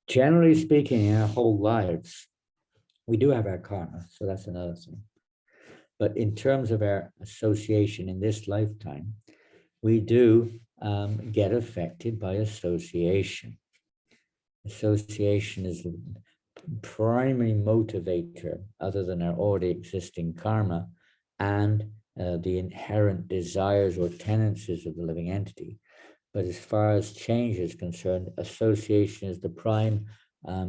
Generally speaking, in our whole lives, we do have our karma, so that's another thing. But in terms of our association in this lifetime, we do get affected by association. Association is the primary motivator, other than our already existing karma and the inherent desires or tendencies of the living entity. But as far as change is concerned, association is the prime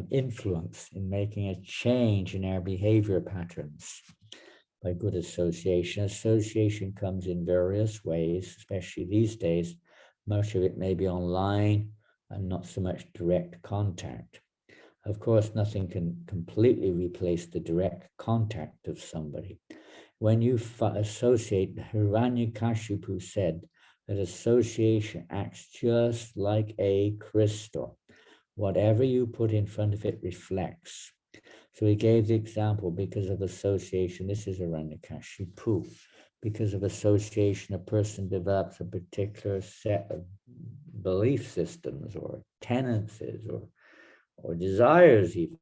influence in making a change in our behavior patterns. By good association, association comes in various ways, especially these days. Much of it may be online and not so much direct contact. Of course, nothing can completely replace the direct contact of somebody. When you associate, Hiranyakashipu said that association acts just like a crystal. Whatever you put in front of it reflects. So he gave the example, because of association, this is Hiranyakashipu. Because of association, a person develops a particular set of belief systems or tendencies or desires even.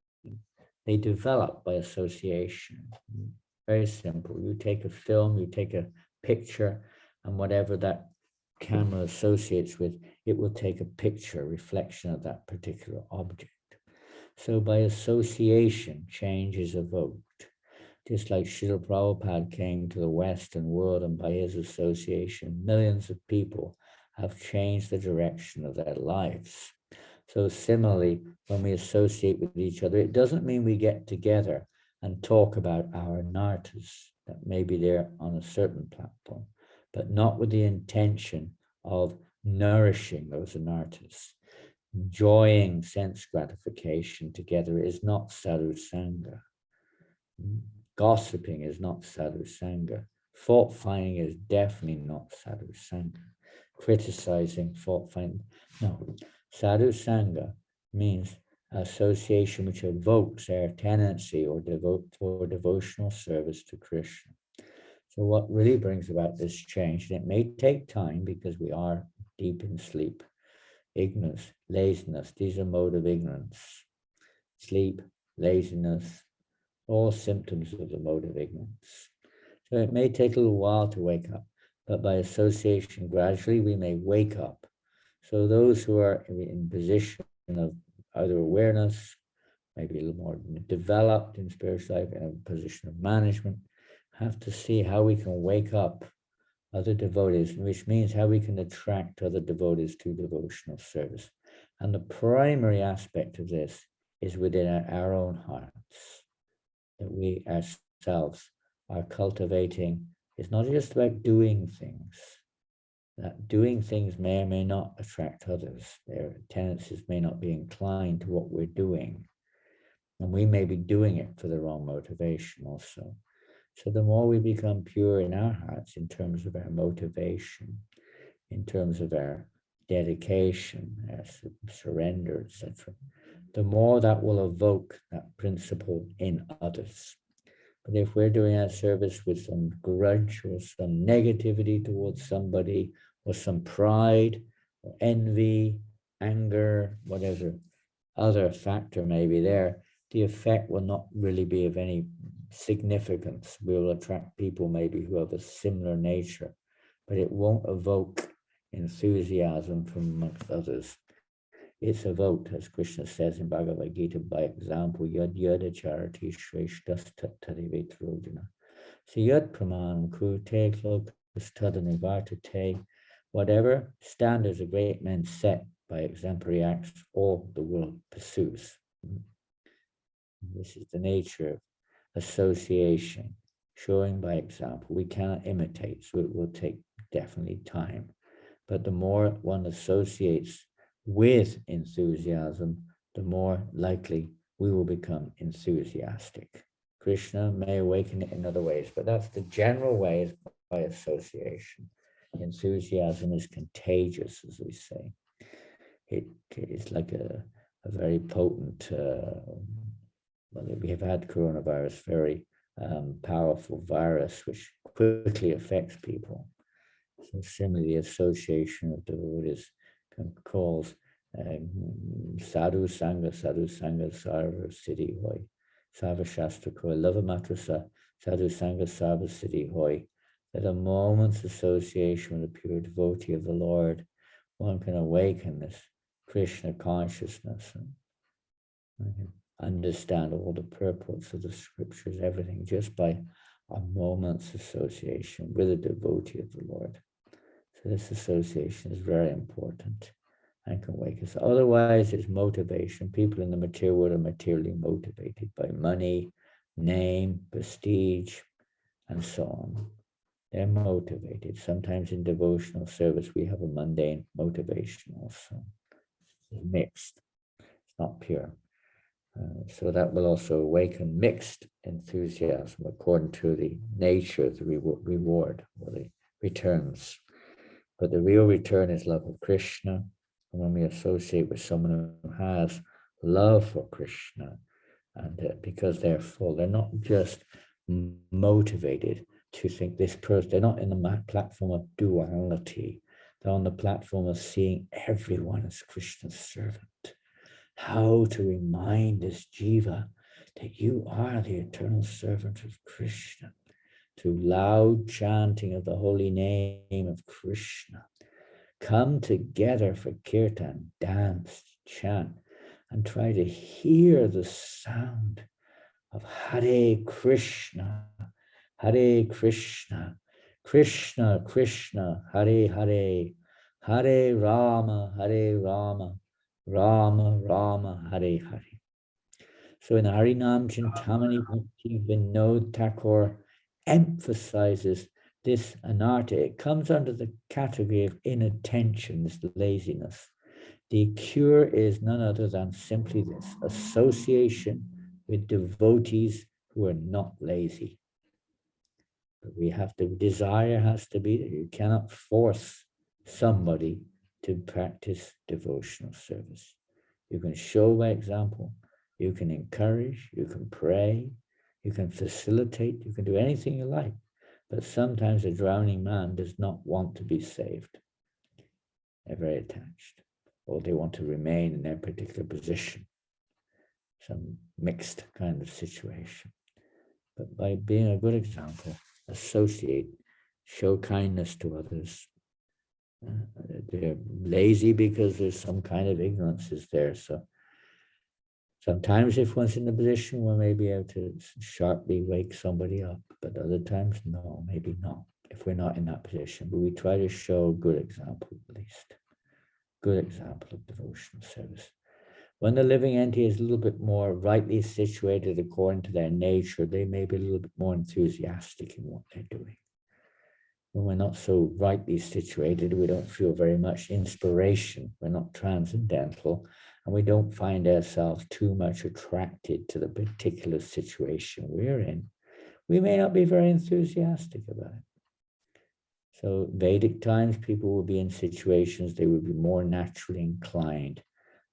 They develop by association. Very simple. You take a film, you take a picture, and whatever that camera associates with, it will take a picture, a reflection of that particular object. So by association, change is evoked. Just like Srila Prabhupada came to the Western world, and by his association, millions of people have changed the direction of their lives. So similarly, when we associate with each other, it doesn't mean we get together and talk about our nartas that may be there on a certain platform, but not with the intention of nourishing those anartas. Enjoying sense gratification together is not sadhu sangha. Gossiping is not sadhu sangha. Fault finding is definitely not sadhu sangha. Criticizing, fault finding, no. Sadhu sangha means association which evokes our tendency or devotional service to Krishna. So what really brings about this change, and it may take time because we are deep in sleep, ignorance, laziness. These are mode of ignorance. Sleep, laziness, all symptoms of the mode of ignorance. So it may take a little while to wake up, but by association, gradually we may wake up. So those who are in position of either awareness, maybe a little more developed in spiritual life, in a position of management, have to see how we can wake up other devotees, which means how we can attract other devotees to devotional service. And the primary aspect of this is within our own hearts, that we ourselves are cultivating. It's not just about doing things, that doing things may or may not attract others. Their tendencies may not be inclined to what we're doing. And we may be doing it for the wrong motivation also. So the more we become pure in our hearts in terms of our motivation, in terms of our dedication, our surrender, etc., the more that will evoke that principle in others. But if we're doing our service with some grudge or some negativity towards somebody, or some pride or envy, anger, whatever other factor may be there, the effect will not really be of any significance. We will attract people maybe who have a similar nature, but it won't evoke enthusiasm from amongst others. It's evoked, as Krishna says in Bhagavad Gita, by example, yad yada charati shreshtas tattarivetrojana. So yad pramanam kurute lokas tadanivartate. Whatever standards a great man set by exemplary acts, all the world pursues. This is the nature of association, showing by example. We cannot imitate, so it will take definitely time. But the more one associates with enthusiasm, the more likely we will become enthusiastic. Krishna may awaken it in other ways, but that's the general way, is by association. Enthusiasm is contagious, as we say. It is like a very potent, we have had coronavirus, very powerful virus, which quickly affects people. So similarly, the association of devotees calls sadhu sangha sarva siddhi hoy. Sarva shastra koi lava matrasa sadhu sangha sarva siddhi hoy. That a moment's association with a pure devotee of the Lord, one can awaken this Krishna consciousness and understand all the purports of the scriptures, everything, just by a moment's association with a devotee of the Lord. So this association is very important and can wake us. Otherwise, it's motivation. People in the material world are materially motivated by money, name, prestige, and so on. They're motivated. Sometimes in devotional service, we have a mundane motivation also. It's mixed. It's not pure. So that will also awaken mixed enthusiasm according to the nature of the reward or the returns. But the real return is love of Krishna. And when we associate with someone who has love for Krishna, and because they're full, they're not just motivated to think this person, they're not in the platform of duality. They're on the platform of seeing everyone as Krishna's servant. How to remind this jiva that you are the eternal servant of Krishna, through loud chanting of the holy name of Krishna. Come together for kirtan, dance, chant, and try to hear the sound of Hare Krishna, Hare Krishna, Krishna Krishna, Hare Hare, Hare Rama, Hare Rama, Rama Rama, Hare Hare. So in Harinam Chintamani Bhakti Vinod Thakur emphasizes this anarta. It comes under the category of inattention, this laziness. The cure is none other than simply this: association with devotees who are not lazy. But we have to, desire has to be there. You cannot force somebody to practice devotional service. You can show by example, you can encourage, you can pray, you can facilitate, you can do anything you like. But sometimes a drowning man does not want to be saved. They're very attached. or they want to remain in their particular position. Some mixed kind of situation. But by being a good example, associate, show kindness to others. They're lazy because there's some kind of ignorance is there. So sometimes if one's in a position, one may be able to sharply wake somebody up, but other times, no, maybe not, if we're not in that position. But we try to show a good example, at least. Good example of devotional service. When the living entity is a little bit more rightly situated according to their nature, they may be a little bit more enthusiastic in what they're doing. When we're not so rightly situated, we don't feel very much inspiration. We're not transcendental, and we don't find ourselves too much attracted to the particular situation we're in. We may not be very enthusiastic about it. So Vedic times, people will be in situations they would be more naturally inclined.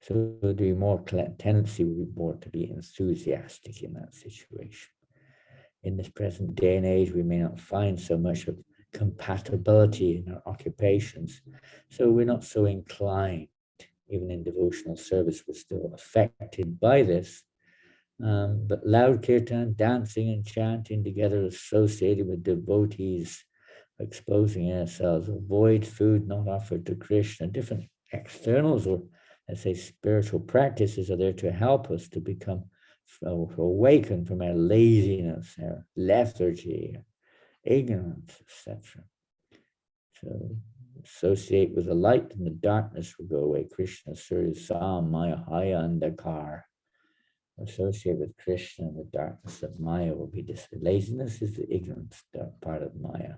So there'd be more tendency would be more to be enthusiastic in that situation. In this present day and age, we may not find so much of compatibility in our occupations. So we're not so inclined, even in devotional service, we're still affected by this. But loud kirtan, dancing and chanting together associated with devotees, exposing ourselves, avoid food not offered to Krishna. Different externals, or let's say spiritual practices, are there to help us to become awaken from our laziness, our lethargy, ignorance, etc. So associate with the light and the darkness will go away. Krishna, Surya, Sam, Maya, Haya, and Dakar. Associate with Krishna and the darkness of Maya will be dissipated. Laziness is the ignorance part of Maya.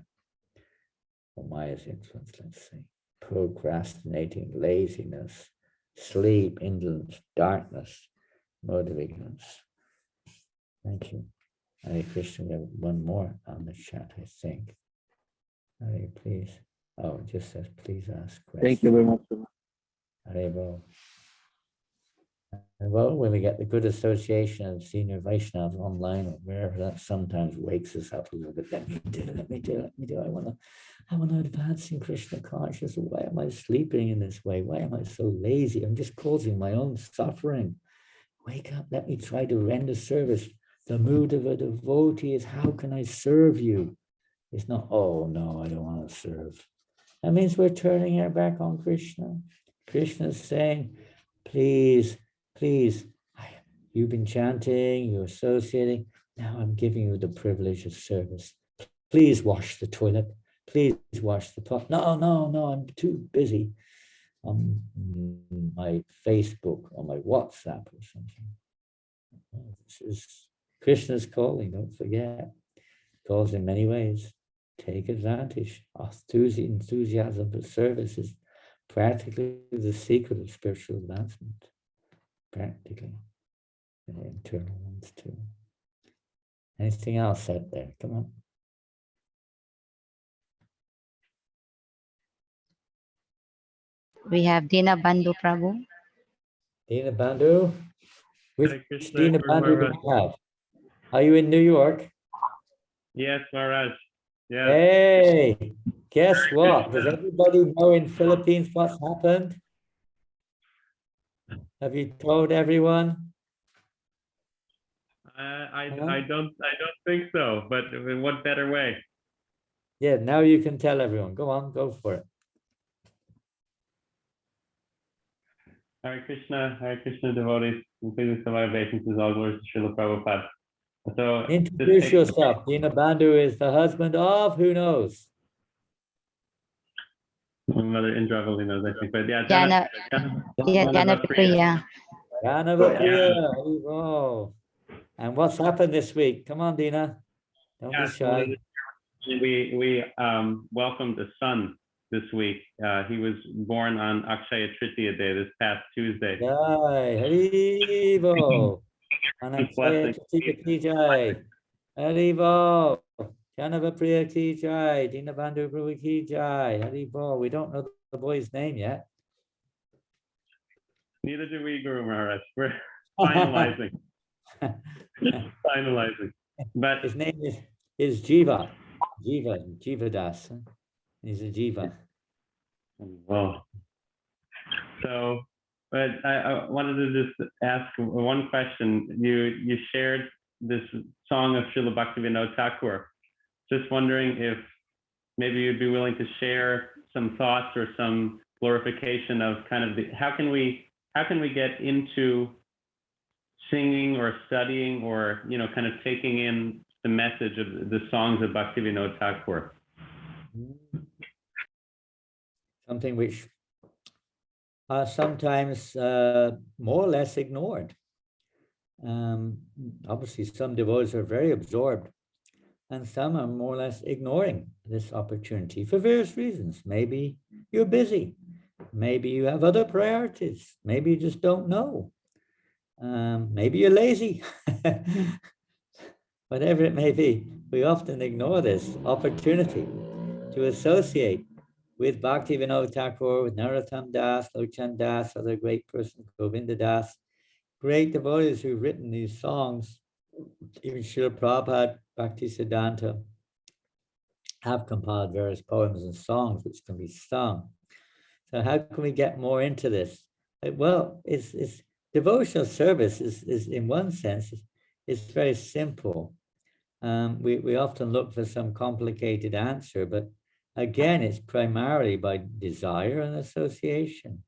Or Maya's influence, let's say. Procrastinating, laziness, sleep, indolence, darkness, mode of ignorance. Thank you. Hare Krishna, we have one more on the chat, I think. Hare, please. Oh, it just says, please ask questions. Thank you very much. Hare Bo. Well, when we get the good association of senior Vaishnavas online or wherever, that sometimes wakes us up a little bit. Let me do. I want to advance in Krishna consciousness. Why am I sleeping in this way? Why am I so lazy? I'm just causing my own suffering. Wake up, let me try to render service. The mood of a devotee is, how can I serve you? It's not, oh no, I don't want to serve. That means we're turning our back on Krishna. Krishna is saying, please, you've been chanting, you're associating. Now I'm giving you the privilege of service. Please wash the toilet. Please wash the pot. No, I'm too busy on my Facebook or my WhatsApp or something. This is Krishna's calling, don't forget. Calls in many ways. Take advantage. Enthusiasm for service is practically the secret of spiritual advancement. Practically. And the internal ones too. Anything else out there? Come on. We have Dina Bandhu Prabhu. Dina Bandhu? Which Hare Krishna, Dina Guru Bandhu do Maharaj. you have? Are you in New York? Yes, Maharaj. Yes. Hey, guess what? Does everybody know in Philippines what's happened? Have you told everyone? I don't think so, but in what better way? Yeah, now you can tell everyone. Go on, go for it. Hare Krishna devotees, including some obeisances, all glories to Srila Prabhupada. So Introduce yourself. Dina Bandhu is the husband of who knows? my mother Indra knows, I think, but yeah, Jana Priya. Janava Priya. Oh. And what's happened this week? Come on, Dina. Don't be shy. We welcomed a son this week. He was born on Akshaya Tritiya Day, this past Tuesday. Jai, Haribo. Anakshaya Tritiya ki jai. Haribo. Janava Priya ki jai. Dina Bandhu Prabhu ki jai. Haribo. We don't know the boy's name yet. Neither do we, Guru Maharaj. We're finalizing. Finalizing. But his name is Jiva. Jiva Das. He's a Jiva. well, So, but I wanted to just ask one question. You shared this song of Srila Bhaktivinoda Thakur. Just wondering if maybe you'd be willing to share some thoughts or some glorification of kind of the how can we get into singing or studying or kind of taking in the message of the songs of Bhaktivinoda Thakur. Something which are sometimes more or less ignored. Obviously, some devotees are very absorbed, and some are more or less ignoring this opportunity for various reasons. Maybe you're busy. Maybe you have other priorities. Maybe you just don't know. Maybe you're lazy. Whatever it may be, we often ignore this opportunity to associate with Bhaktivinoda Thakur, with Narottam Das, Lochan Das, other great persons, Govinda Das, great devotees who've written these songs. Even Srila Prabhupada, Bhaktisiddhanta, have compiled various poems and songs which can be sung. So how can we get more into this? Well, it's devotional service is in one sense is very simple. We often look for some complicated answer, but again, it's primarily by desire and association.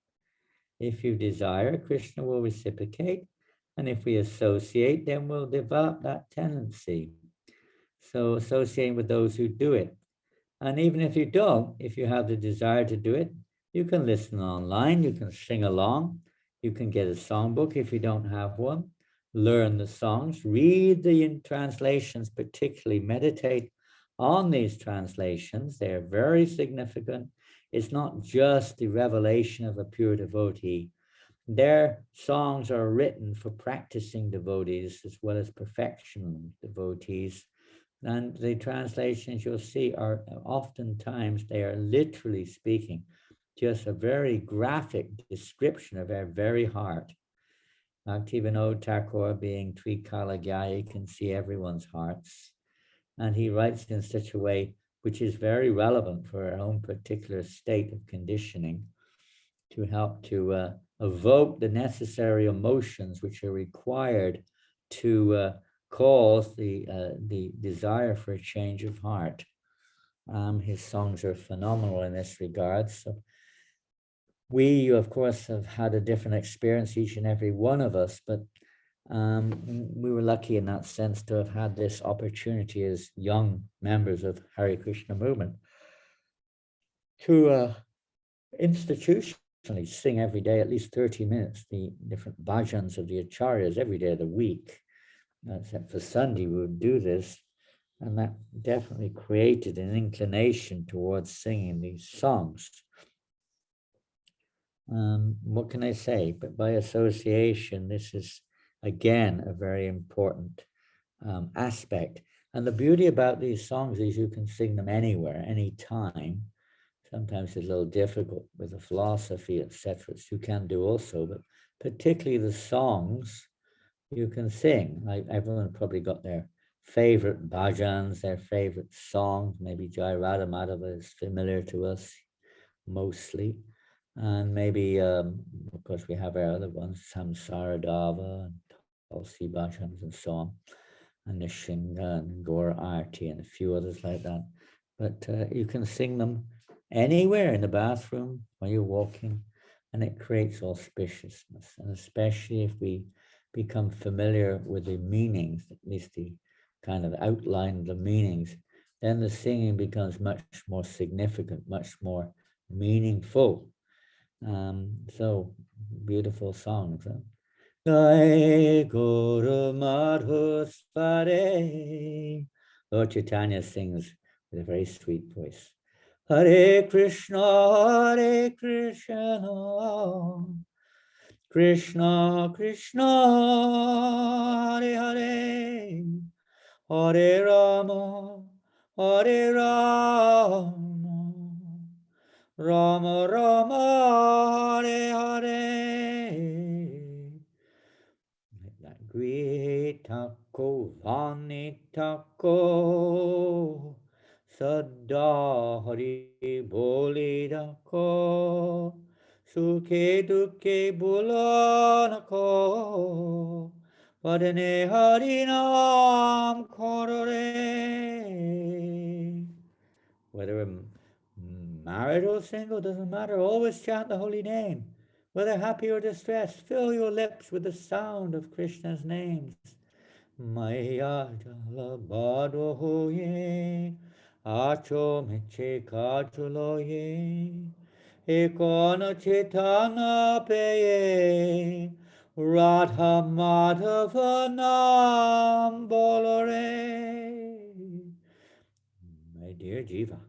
If you desire, Krishna will reciprocate, and if we associate, then we'll develop that tendency. So associating with those who do it. And even if you don't, if you have the desire to do it, you can listen online, you can sing along, you can get a songbook if you don't have one, learn the songs, read the translations, particularly meditate on these translations. They're very significant. It's not just the revelation of a pure devotee. Their songs are written for practicing devotees as well as perfection devotees. And the translations you'll see are oftentimes, they are literally speaking, just a very graphic description of their very heart. Bhaktivinoda Thakur, being Trikalagya, can see everyone's hearts. And he writes in such a way which is very relevant for our own particular state of conditioning to help to evoke the necessary emotions which are required to cause the desire for a change of heart. His songs are phenomenal in this regard. So we, of course, have had a different experience, each and every one of us, but we were lucky in that sense to have had this opportunity as young members of Hare Krishna movement to institutionally sing every day, at least 30 minutes, the different bhajans of the acharyas every day of the week. Except for Sunday, we would do this. And that definitely created an inclination towards singing these songs. What can I say? But by association, this is, again, a very important aspect. And the beauty about these songs is you can sing them anywhere, anytime. Sometimes it's a little difficult with the philosophy, etc. which you can do also, but particularly the songs you can sing. Like everyone probably got their favorite bhajans, their favorite songs. Maybe Jai Radha Madhava is familiar to us mostly. And maybe, of course, we have our other ones, Samsara Dava and Tulsi bhajans and so on, and Nishinga and Gaur Arti and a few others like that. But you can sing them anywhere, in the bathroom, while you're walking, and it creates auspiciousness. And especially if we become familiar with the meanings, at least the kind of outline of the meanings, then the singing becomes much more significant, much more meaningful. So beautiful songs. Jai Guru Madhuspare. Lord Chaitanya sings with a very sweet voice. Hare Krishna, Krishna Krishna, Hare Hare, Hare Rama, Hare Rama, Rama Rama, Hare Hare. Gritako Vanitako Sada Hari Bolidako Sukhe dukkhe bulanako. Padane harinam korore. Whether married or single, doesn't matter. Always chant the holy name. Whether happy or distressed, fill your lips with the sound of Krishna's names. Maya jala bado hoye, acho meche kachuloye, ekona chetana peye, Radha Madhava nam bolore. My dear Jiva,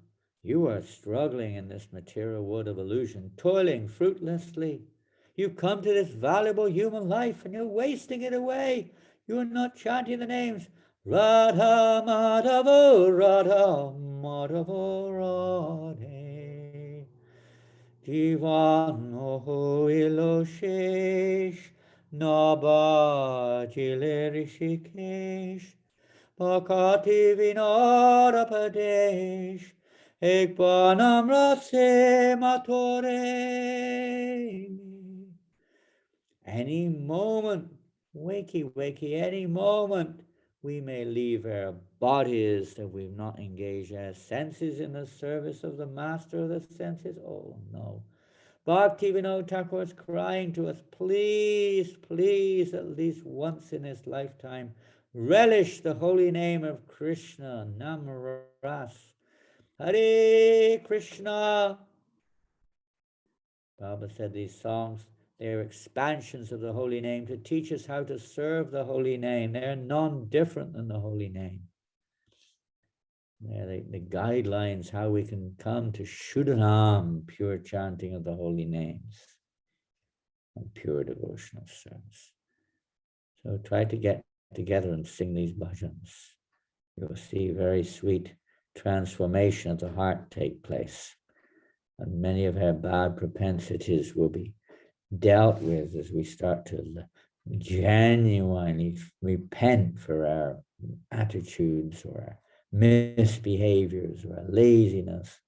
you are struggling in this material world of illusion, toiling fruitlessly. You've come to this valuable human life and you're wasting it away. You're not chanting the names Radha Madhava, Radha Madhava, Radhe. Jivano ilo shesh, Nabachile Rishikesh. Pakati Vinara Pradesh, Ekbanam Rase Matore. Any moment, wakey, any moment, we may leave our bodies that we've not engaged our senses in the service of the master of the senses. Oh no. Bhaktivinoda Thakur is crying to us, please, please, at least once in his lifetime, relish the holy name of Krishna, Namaras. Hare Krishna. Baba said these songs, they are expansions of the holy name to teach us how to serve the holy name. They're non-different than the holy name. They're the guidelines how we can come to Shuddhanam, pure chanting of the holy names, and pure devotional service. So try to get together and sing these bhajans. You'll see very sweet transformation of the heart take place. And many of our bad propensities will be dealt with as we start to genuinely repent for our attitudes or our misbehaviors or our laziness.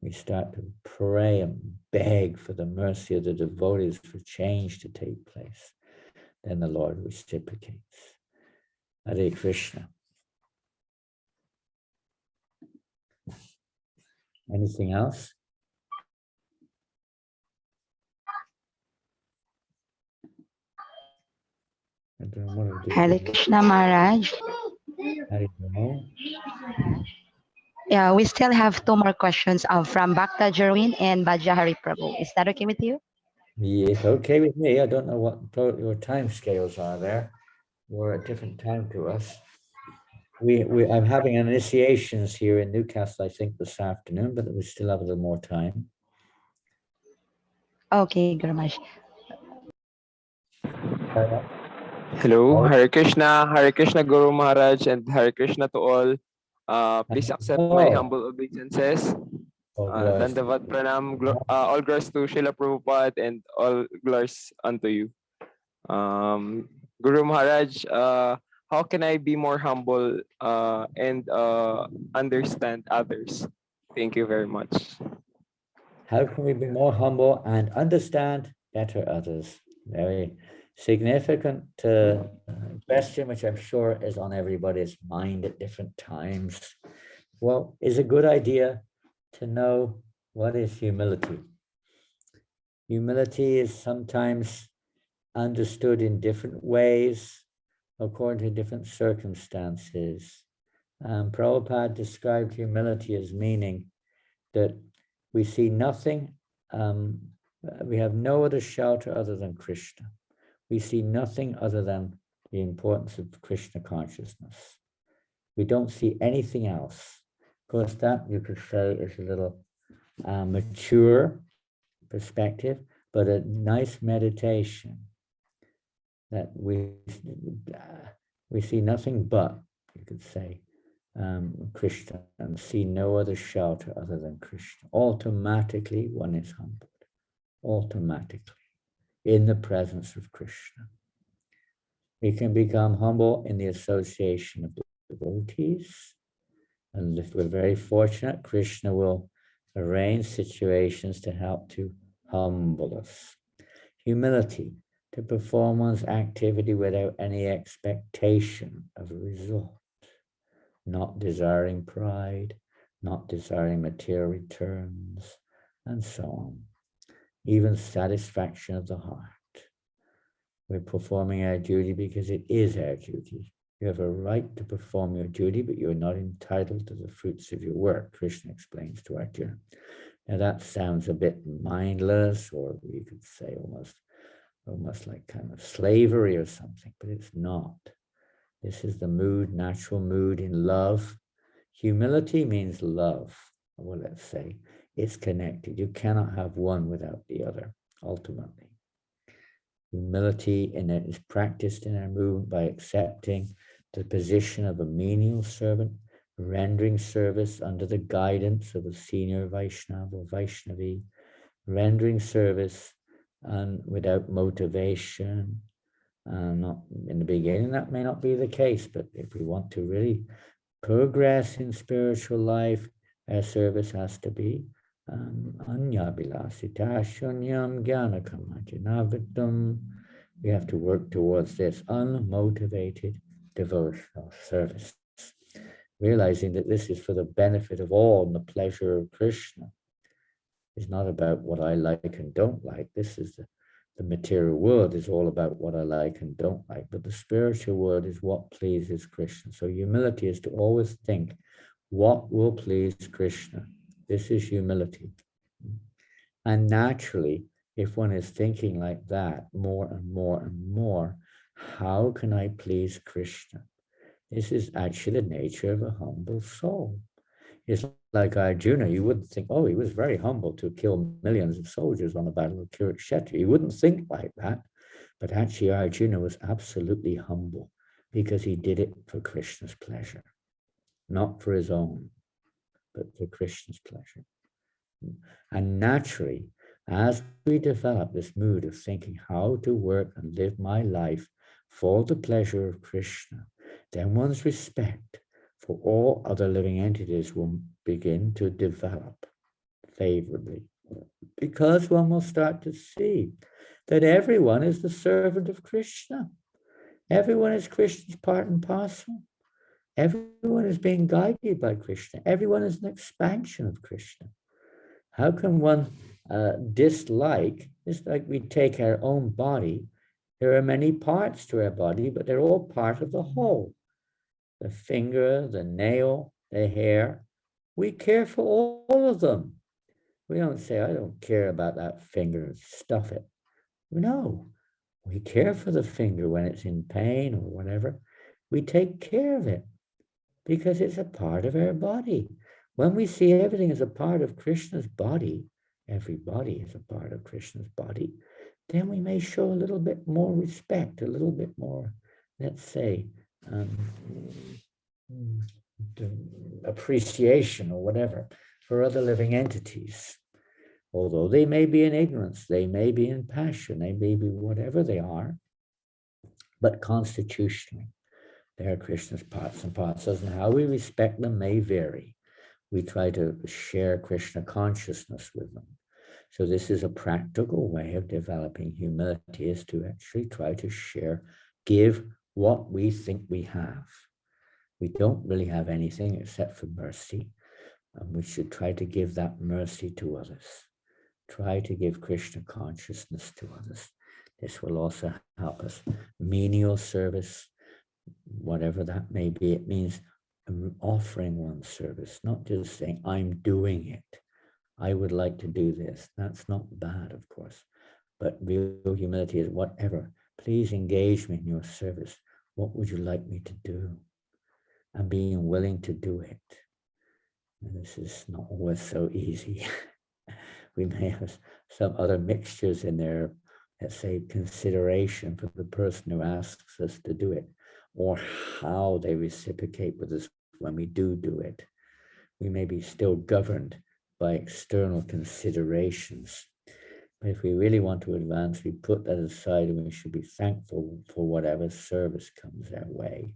We start to pray and beg for the mercy of the devotees for change to take place. Then the Lord reciprocates. Hare Krishna. Anything else? I don't know what I Hare did. Krishna Maharaj. I don't know. Yeah, we still have two more questions from Bhakta Jerwin and Bajahari Prabhu. Is that okay with you? It's okay with me. I don't know what your time scales are there. You're at different time to us. I'm having initiations here in Newcastle, I think, this afternoon, but we still have a little more time. Okay, Guru Maharaj. Hello, Hare Krishna Guru Maharaj, and Hare Krishna to all. Please accept my humble obeisances. Dandavat pranam, all glories to Srila Prabhupada and all glories unto you. Guru Maharaj, how can I be more humble and understand others? Thank you very much. How can we be more humble and understand better others? Very significant question, which I'm sure is on everybody's mind at different times. Well, it's a good idea to know what is humility. Humility is sometimes understood in different ways according to different circumstances. Prabhupada described humility as meaning that we see nothing, we have no other shelter other than Krishna. We see nothing other than the importance of Krishna consciousness. We don't see anything else. Of course, that you could say is a little mature perspective, but a nice meditation that we see nothing but, you could say, Krishna, and see no other shelter other than Krishna. Automatically one is humbled, automatically, in the presence of Krishna. We can become humble in the association of devotees, and if we're very fortunate, Krishna will arrange situations to help to humble us. Humility, to perform one's activity without any expectation of a result, not desiring pride, not desiring material returns, and so on. Even satisfaction of the heart. We're performing our duty because it is our duty. You have a right to perform your duty, but you're not entitled to the fruits of your work, Krishna explains to Arjuna. Now that sounds a bit mindless, or we could say almost like kind of slavery or something, but it's not. This is the mood, natural mood in love. Humility means love. Well, let's say it's connected. You cannot have one without the other, ultimately. Humility in it is practiced in our movement by accepting the position of a menial servant, rendering service under the guidance of a senior Vaishnava or Vaishnavi, rendering service and without motivation. Not in the beginning, that may not be the case, but if we want to really progress in spiritual life, our service has to be anyabilasita shunyam jnanakamajanavitam. We have to work towards this unmotivated devotional service, realizing that this is for the benefit of all and the pleasure of Krishna. It's not about what I like and don't like. This is the material world is all about what I like and don't like, but the spiritual world is what pleases Krishna. So humility is to always think, what will please Krishna? This is humility. And naturally, if one is thinking like that more and more and more, how can I please Krishna? This is actually the nature of a humble soul. It's like Arjuna, you wouldn't think, oh, he was very humble to kill millions of soldiers on the battle of Kurukshetra. You wouldn't think like that. But actually, Arjuna was absolutely humble because he did it for Krishna's pleasure, not for his own, but for Krishna's pleasure. And naturally, as we develop this mood of thinking how to work and live my life for the pleasure of Krishna, then one's respect for all other living entities will begin to develop favorably, because one will start to see that everyone is the servant of Krishna. Everyone is Krishna's part and parcel. Everyone is being guided by Krishna. Everyone is an expansion of Krishna. How can one dislike? It's like we take our own body. There are many parts to our body, but they're all part of the whole. The finger, the nail, the hair. We care for all of them. We don't say, I don't care about that finger, stuff it. No, we care for the finger when it's in pain or whatever. We take care of it because it's a part of our body. When we see everything as a part of Krishna's body, every body is a part of Krishna's body, then we may show a little bit more respect, a little bit more, let's say, appreciation or whatever for other living entities. Although they may be in ignorance, they may be in passion, they may be whatever they are, but constitutionally, they are Krishna's parts and parcels, and how we respect them may vary. We try to share Krishna consciousness with them. So this is a practical way of developing humility, is to actually try to share, give what we think we have. We don't really have anything except for mercy, and we should try to give that mercy to others. Try to give Krishna consciousness to others. This will also help us. Menial service, whatever that may be, it means offering one's service, not just saying, I'm doing it. I would like to do this. That's not bad, of course. But real humility is whatever. Please engage me in your service. What would you like me to do? And being willing to do it. And this is not always so easy. We may have some other mixtures in there, let's say consideration for the person who asks us to do it, or how they reciprocate with us when we do it. We may be still governed by external considerations. But if we really want to advance, we put that aside and we should be thankful for whatever service comes our way.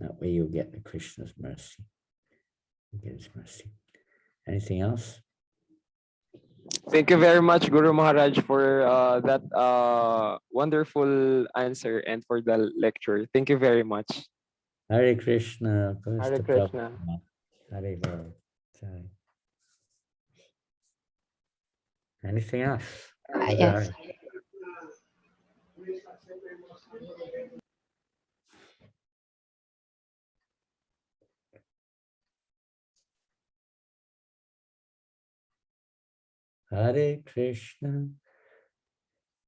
That way you'll get the Krishna's mercy. You get his mercy. Anything else? Thank you very much, Guru Maharaj, for that wonderful answer and for the lecture. Thank you very much. Hare Krishna, goes Hare to Krishna. Prabhupada. Hare Hare. Sorry. Anything else? Yes. Hare Krishna.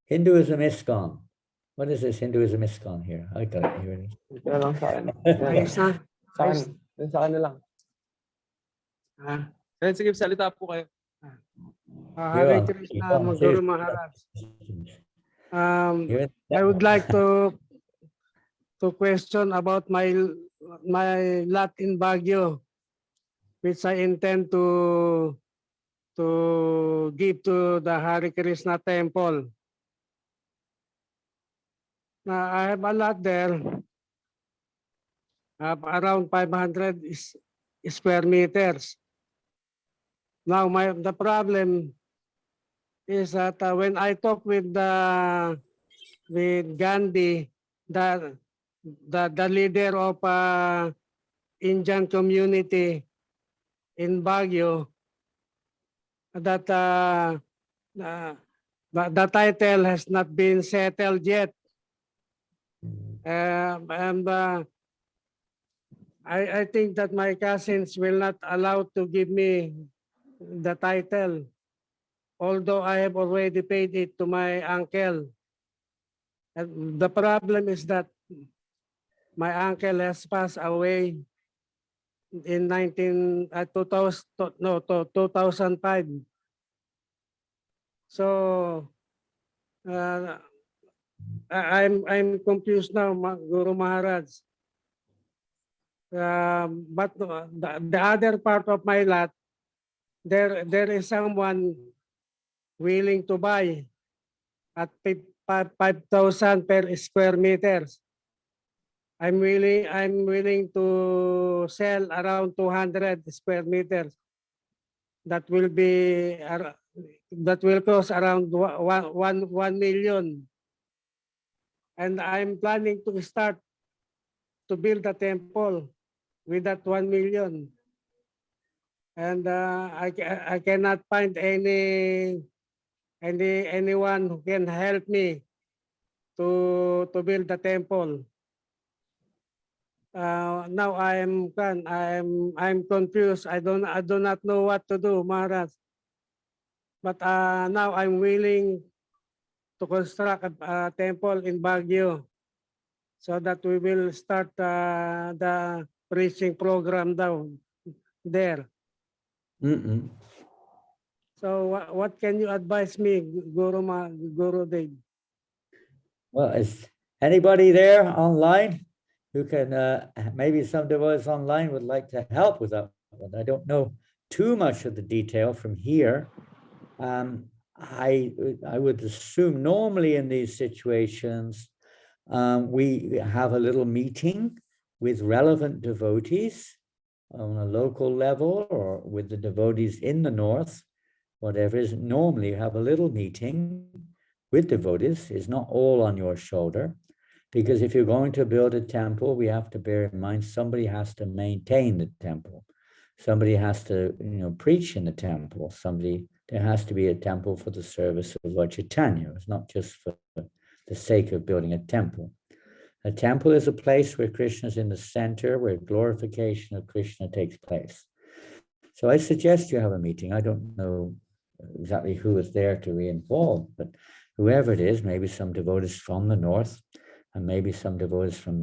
Hinduism ISKCON. What is this Hinduism ISKCON here? I got it here. Ito lang sa akin. Ayos na. Sa akin. Yun sa akin lang. Ah, Sige, salita po kayo. Hare Krishna, Guru Maharaj. I would like to question about my lot in Baguio, which I intend to give to the Hare Krishna temple. Now I have a lot there, around 500 square meters. Now the problem is that when I talk with Gandhi, the leader of Indian community in Baguio, that the title has not been settled yet. I think that my cousins will not allow to give me the title, although I have already paid it to my uncle. And the problem is that my uncle has passed away in 2005. So I'm confused now, Guru Maharaj. But the other part of my lot, there is someone willing to buy at 5,000 per square meters. I'm willing to sell around 200 square meters. That will cost around 1 million. And I'm planning to start to build a temple with that 1 million. And I cannot find anyone who can help me to build the temple. Now I'm confused. I do not know what to do, Maharaj. But now I'm willing to construct a temple in Baguio, so that we will start the preaching program down there. So what can you advise me, Guru Dev? Well, is anybody there online who can, maybe some devotees online would like to help with that one. I don't know too much of the detail from here. I would assume normally in these situations, we have a little meeting with relevant devotees on a local level or with the devotees in the north, whatever is. Normally you have a little meeting with devotees. It's not all on your shoulder, because if you're going to build a temple, we have to bear in mind somebody has to maintain the temple. Somebody has to, preach in the temple. There has to be a temple for the service of Lord Chaitanya. It's not just for the sake of building a temple. A temple is a place where Krishna is in the center, where glorification of Krishna takes place. So I suggest you have a meeting. I don't know exactly who is there to be involved, but whoever it is, maybe some devotees from the north, and maybe some devotees from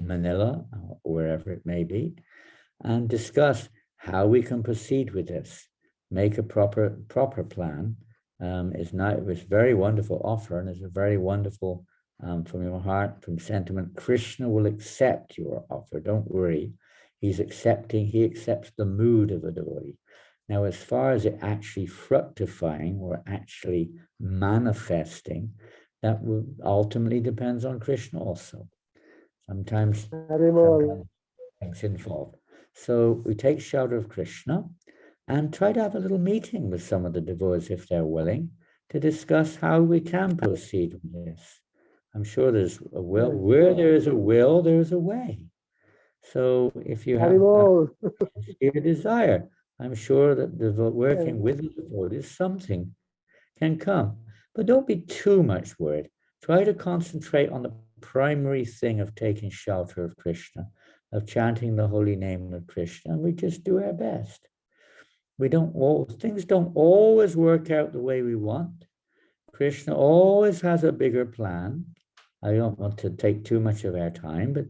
Manila, or wherever it may be, and discuss how we can proceed with this. Make a proper plan. It was a very wonderful offer, and it's a very wonderful from your heart, from sentiment. Krishna will accept your offer. Don't worry. He accepts the mood of a devotee. Now, as far as it actually fructifying or actually manifesting, that will ultimately depends on Krishna also. Sometimes things involved. So we take shelter of Krishna. and try to have a little meeting with some of the devotees if they're willing to discuss how we can proceed with this. I'm sure there's a will. Where there is a will, there is a way. So if you have Haribol. a desire, I'm sure that working with the devotees, something can come. But don't be too much worried. Try to concentrate on the primary thing of taking shelter of Krishna, of chanting the holy name of Krishna, and we just do our best. Things don't always work out the way we want. Krishna always has a bigger plan. I don't want to take too much of our time, but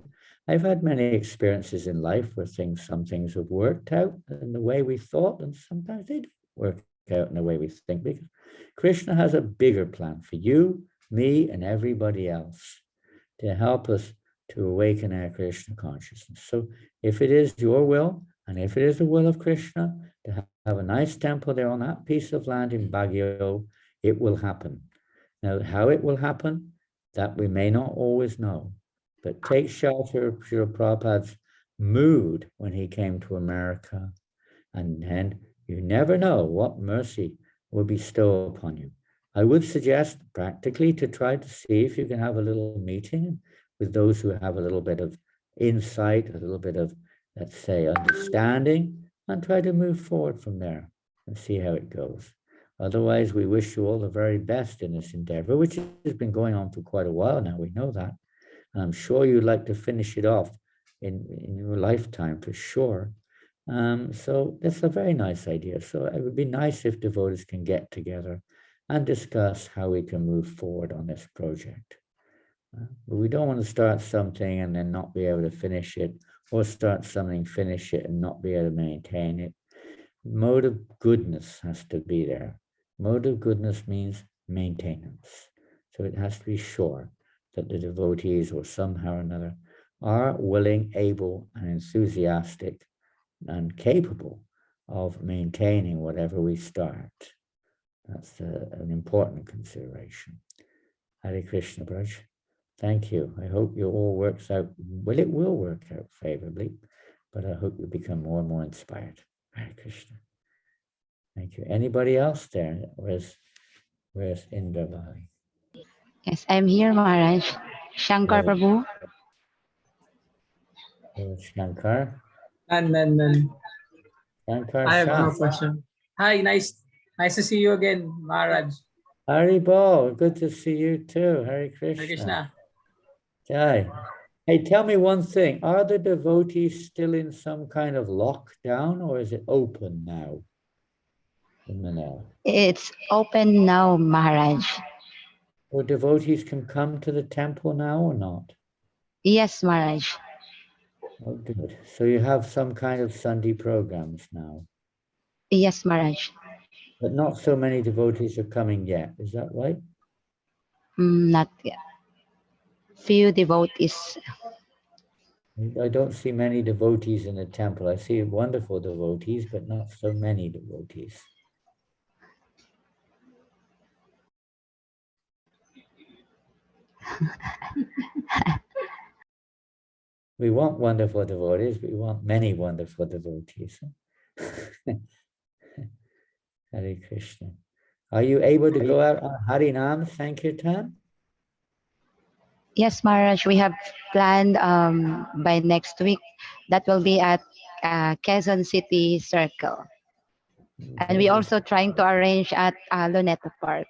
I've had many experiences in life where some things have worked out in the way we thought, and sometimes they don't work out in the way we think, because Krishna has a bigger plan for you, me, and everybody else to help us to awaken our Krishna consciousness. So if it is your will, and if it is the will of Krishna, to have a nice temple there on that piece of land in Baguio, it will happen. Now, how it will happen, that we may not always know, but take shelter of Srila Prabhupada's mood when he came to America, and then you never know what mercy will bestow upon you. I would suggest practically to try to see if you can have a little meeting with those who have a little bit of insight, a little bit of, let's say, understanding, and try to move forward from there and see how it goes. Otherwise, we wish you all the very best in this endeavor, which has been going on for quite a while now. We know that. And I'm sure you'd like to finish it off in your lifetime for sure. So that's a very nice idea. So it would be nice if devotees can get together and discuss how we can move forward on this project. But we don't want to start something and then not be able to finish it, or start something, finish it, and not be able to maintain it. Mode of goodness has to be there. Mode of goodness means maintenance. So it has to be sure that the devotees, or somehow or another, are willing, able, and enthusiastic and capable of maintaining whatever we start. That's an important consideration. Hare Krishna, Braj. Thank you. I hope it all works out. Well, it will work out favorably, but I hope you become more and more inspired. Hare Krishna. Thank you. Anybody else there? Where's Indra Bhai? Yes, I'm here, Maharaj. Shankar Yes. Prabhu. Shankar. None. Shankar I have Shah. no question. Hi, nice to see you again, Maharaj. Hari Bol, good to see you too. Hare Krishna. Hare Krishna. Jai. Hey, tell me one thing. Are the devotees still in some kind of lockdown, or is it open now in Manila? It's open now, Maharaj. Or devotees can come to the temple now or not? Yes, Maharaj. Oh, good. So you have some kind of Sunday programs now, Yes, Maharaj. but not so many devotees are coming yet. Is that right? Not yet. Few devotees. I don't see many devotees in the temple. I see wonderful devotees, but not so many devotees. We want wonderful devotees, but we want many wonderful devotees. Hare Krishna. Are you able to go out on Harinam Sankirtan? Yes, Maharaj. We have planned by next week. That will be at Quezon City Circle. And we also trying to arrange at Luneta Park.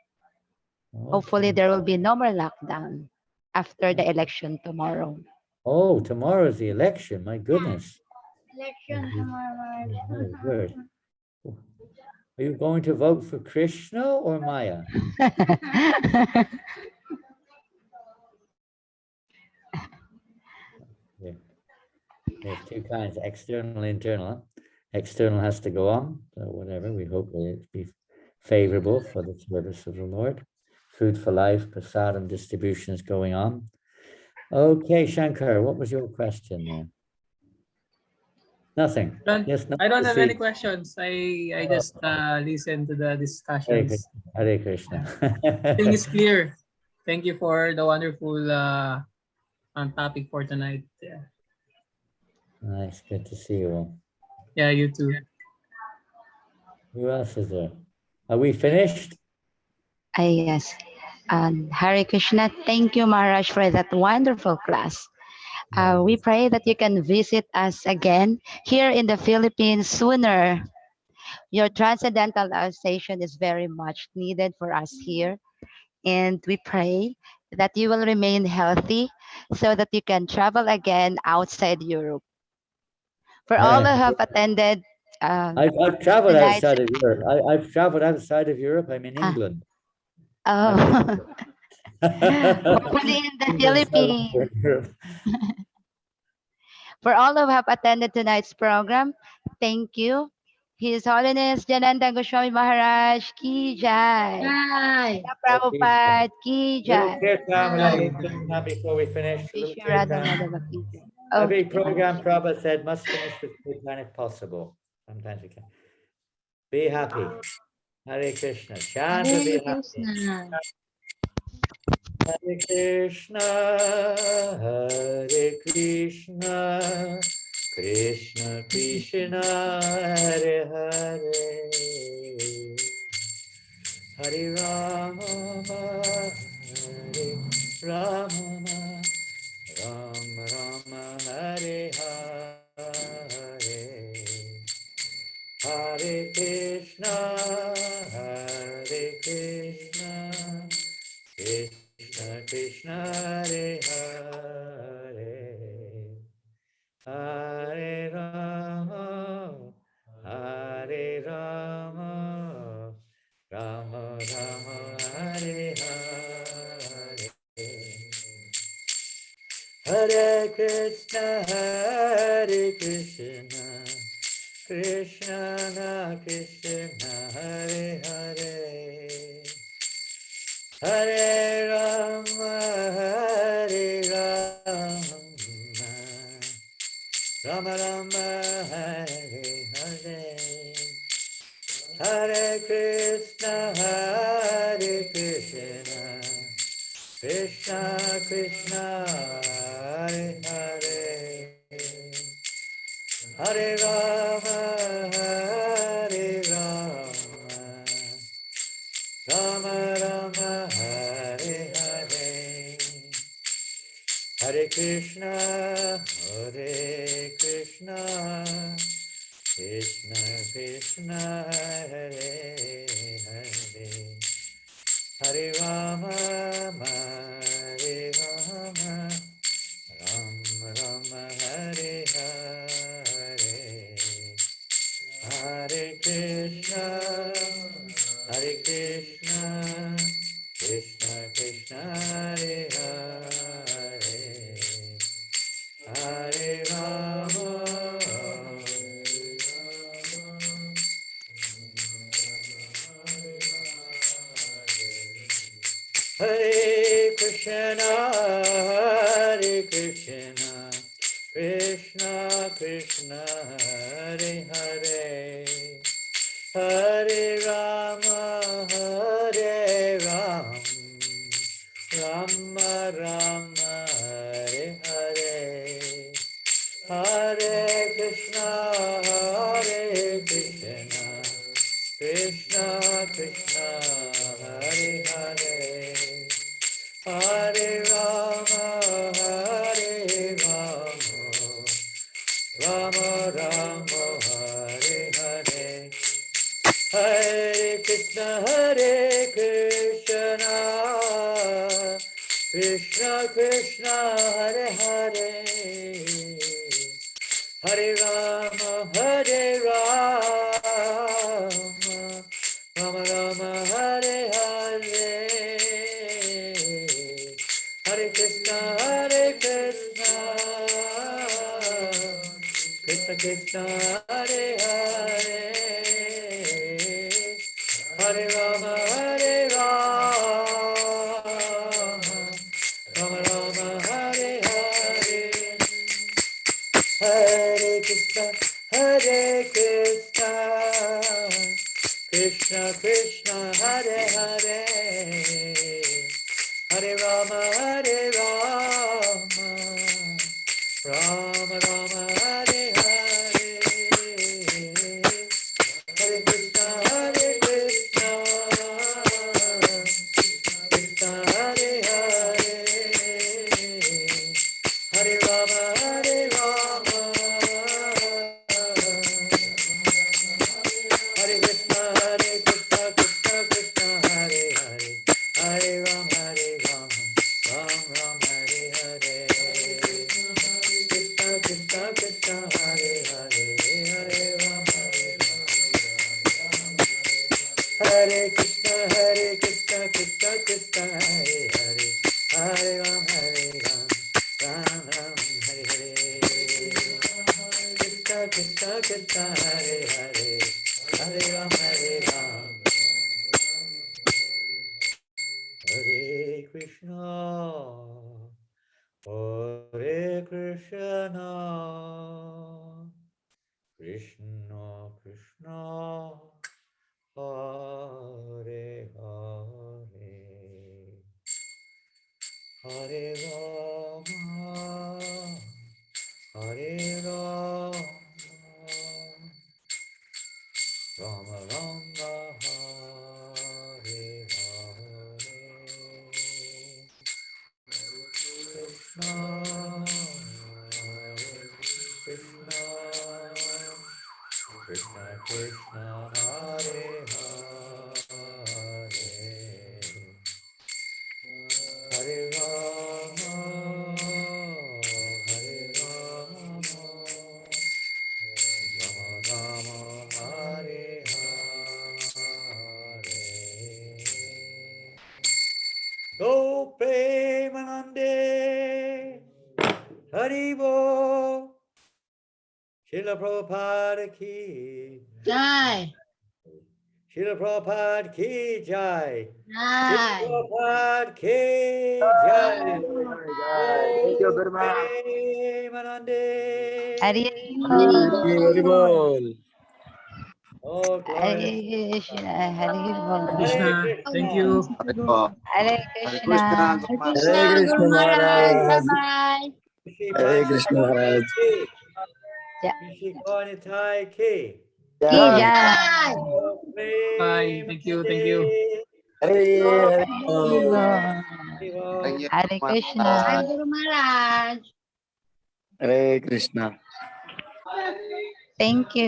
Hopefully there will be no more lockdown after the election tomorrow. Oh, tomorrow is the election. My goodness. Election tomorrow. Very good. Are you going to vote for Krishna or Maya? Yeah. There's two kinds, external, internal. External has to go on, so whatever. We hope it be favorable for the service of the Lord. Food for life, prasadam distribution is going on. Okay, Shankar, what was your question there? Nothing. Yes, I don't have any questions. I just listen to the discussions. Hare Krishna. Everything is clear. Thank you for the wonderful topic for tonight. Yeah. Nice, good to see you all. Yeah, you too. Who else is there? Are we finished? Yes. Hare Krishna, thank you, Maharaj, for that wonderful class. We pray that you can visit us again here in the Philippines sooner. Your transcendental station is very much needed for us here. And we pray that you will remain healthy so that you can travel again outside Europe. For all who have attended I've traveled tonight's outside of Europe. I've traveled outside of Europe. I'm in England. oh, hopefully in the England, Philippines. Southern Europe. For all who have attended tonight's program, thank you. His Holiness Janananda Goswami Maharaj Ki Jai. Bye. Prabhupada Ki Little Jai. kirtan, Jai, before we finish. Little Vishnu Radha kirtan. Madhava Ki Jai. Every Okay. program Prabhupada said must finish with kirtan if possible. Sometimes we can. Be happy. Hare Krishna. Chant and be Hare happy. Krishna. Hare Krishna. Hare Krishna. Krishna Krishna. Hare Hare. Hare Rama. Hare Rama. Ram Rama. Hare Hare. Hare Krishna, Hare Krishna, Krishna Krishna, Hare Hare, Hare Rama, Hare Rama, Rama Rama, Hare Hare. Hare Krishna, Hare Krishna, Krishna Krishna, Hare Hare, Hare Rama, Hare Rama, Rama Rama, Hare Hare, Hare Krishna, Hare Krishna, Krishna Krishna, Hare Hare, Hare Rama, Hare Rama, Rama Rama, Hare Hare, Hare Krishna, Hare Krishna, Krishna Krishna, Hare Hare, Hare Rama, Hare Rama, Ram Rama, Hare Hare, Hare Krishna, Hare Krishna, Krishna Krishna, Hare Hare, Hare Rama, Hare Krishna, Hare Krishna, Krishna Krishna, Hare Hare, Hare Rama, Hare Ram, Rama Rama, Hare Hare, Hare Krishna, Hare Krishna, Krishna Krishna, Hare Hare, Hare Rama, Hare Rama, Rama Rama, Hare Hare, Hare Krishna, Hare Krishna, Krishna Krishna, Hare Hare, Hare Rama, Hare Rama, Rama Rama, Hare Hare, Hare Krishna, Hare Krishna, Krishna Krishna, Hare Hare, Hare Rama, Hare Rama, Rama Rama, Hare Hare, Hare Krishna, Hare Krishna, Krishna Krishna, Hare Hare, Hare Rama, Hare Rama, Rama Rama, Hare Hare, Hare Krishna, Go Premanande Haribo Srila Prabhupada ki Jai. Srila Prabhupada ki jai. Srila Jai. Prabhupada ki jai. Thank you very much. Premanande. Hare Oh, glory. Krishna, Hare Bol. Hare Krishna, thank Krishna. you. Hare Krishna. Krishna, Guru Maharaj. Bye-bye. Shri Panchatattva ki. Ja- Shri Karnitai ki. Ki Jai. Jai. Oh, Bye. Thank you. Thank you. Hare Bol. Premanande. Hare Krishna. Jai Guru Maharaj. Hare Krishna. Thank you.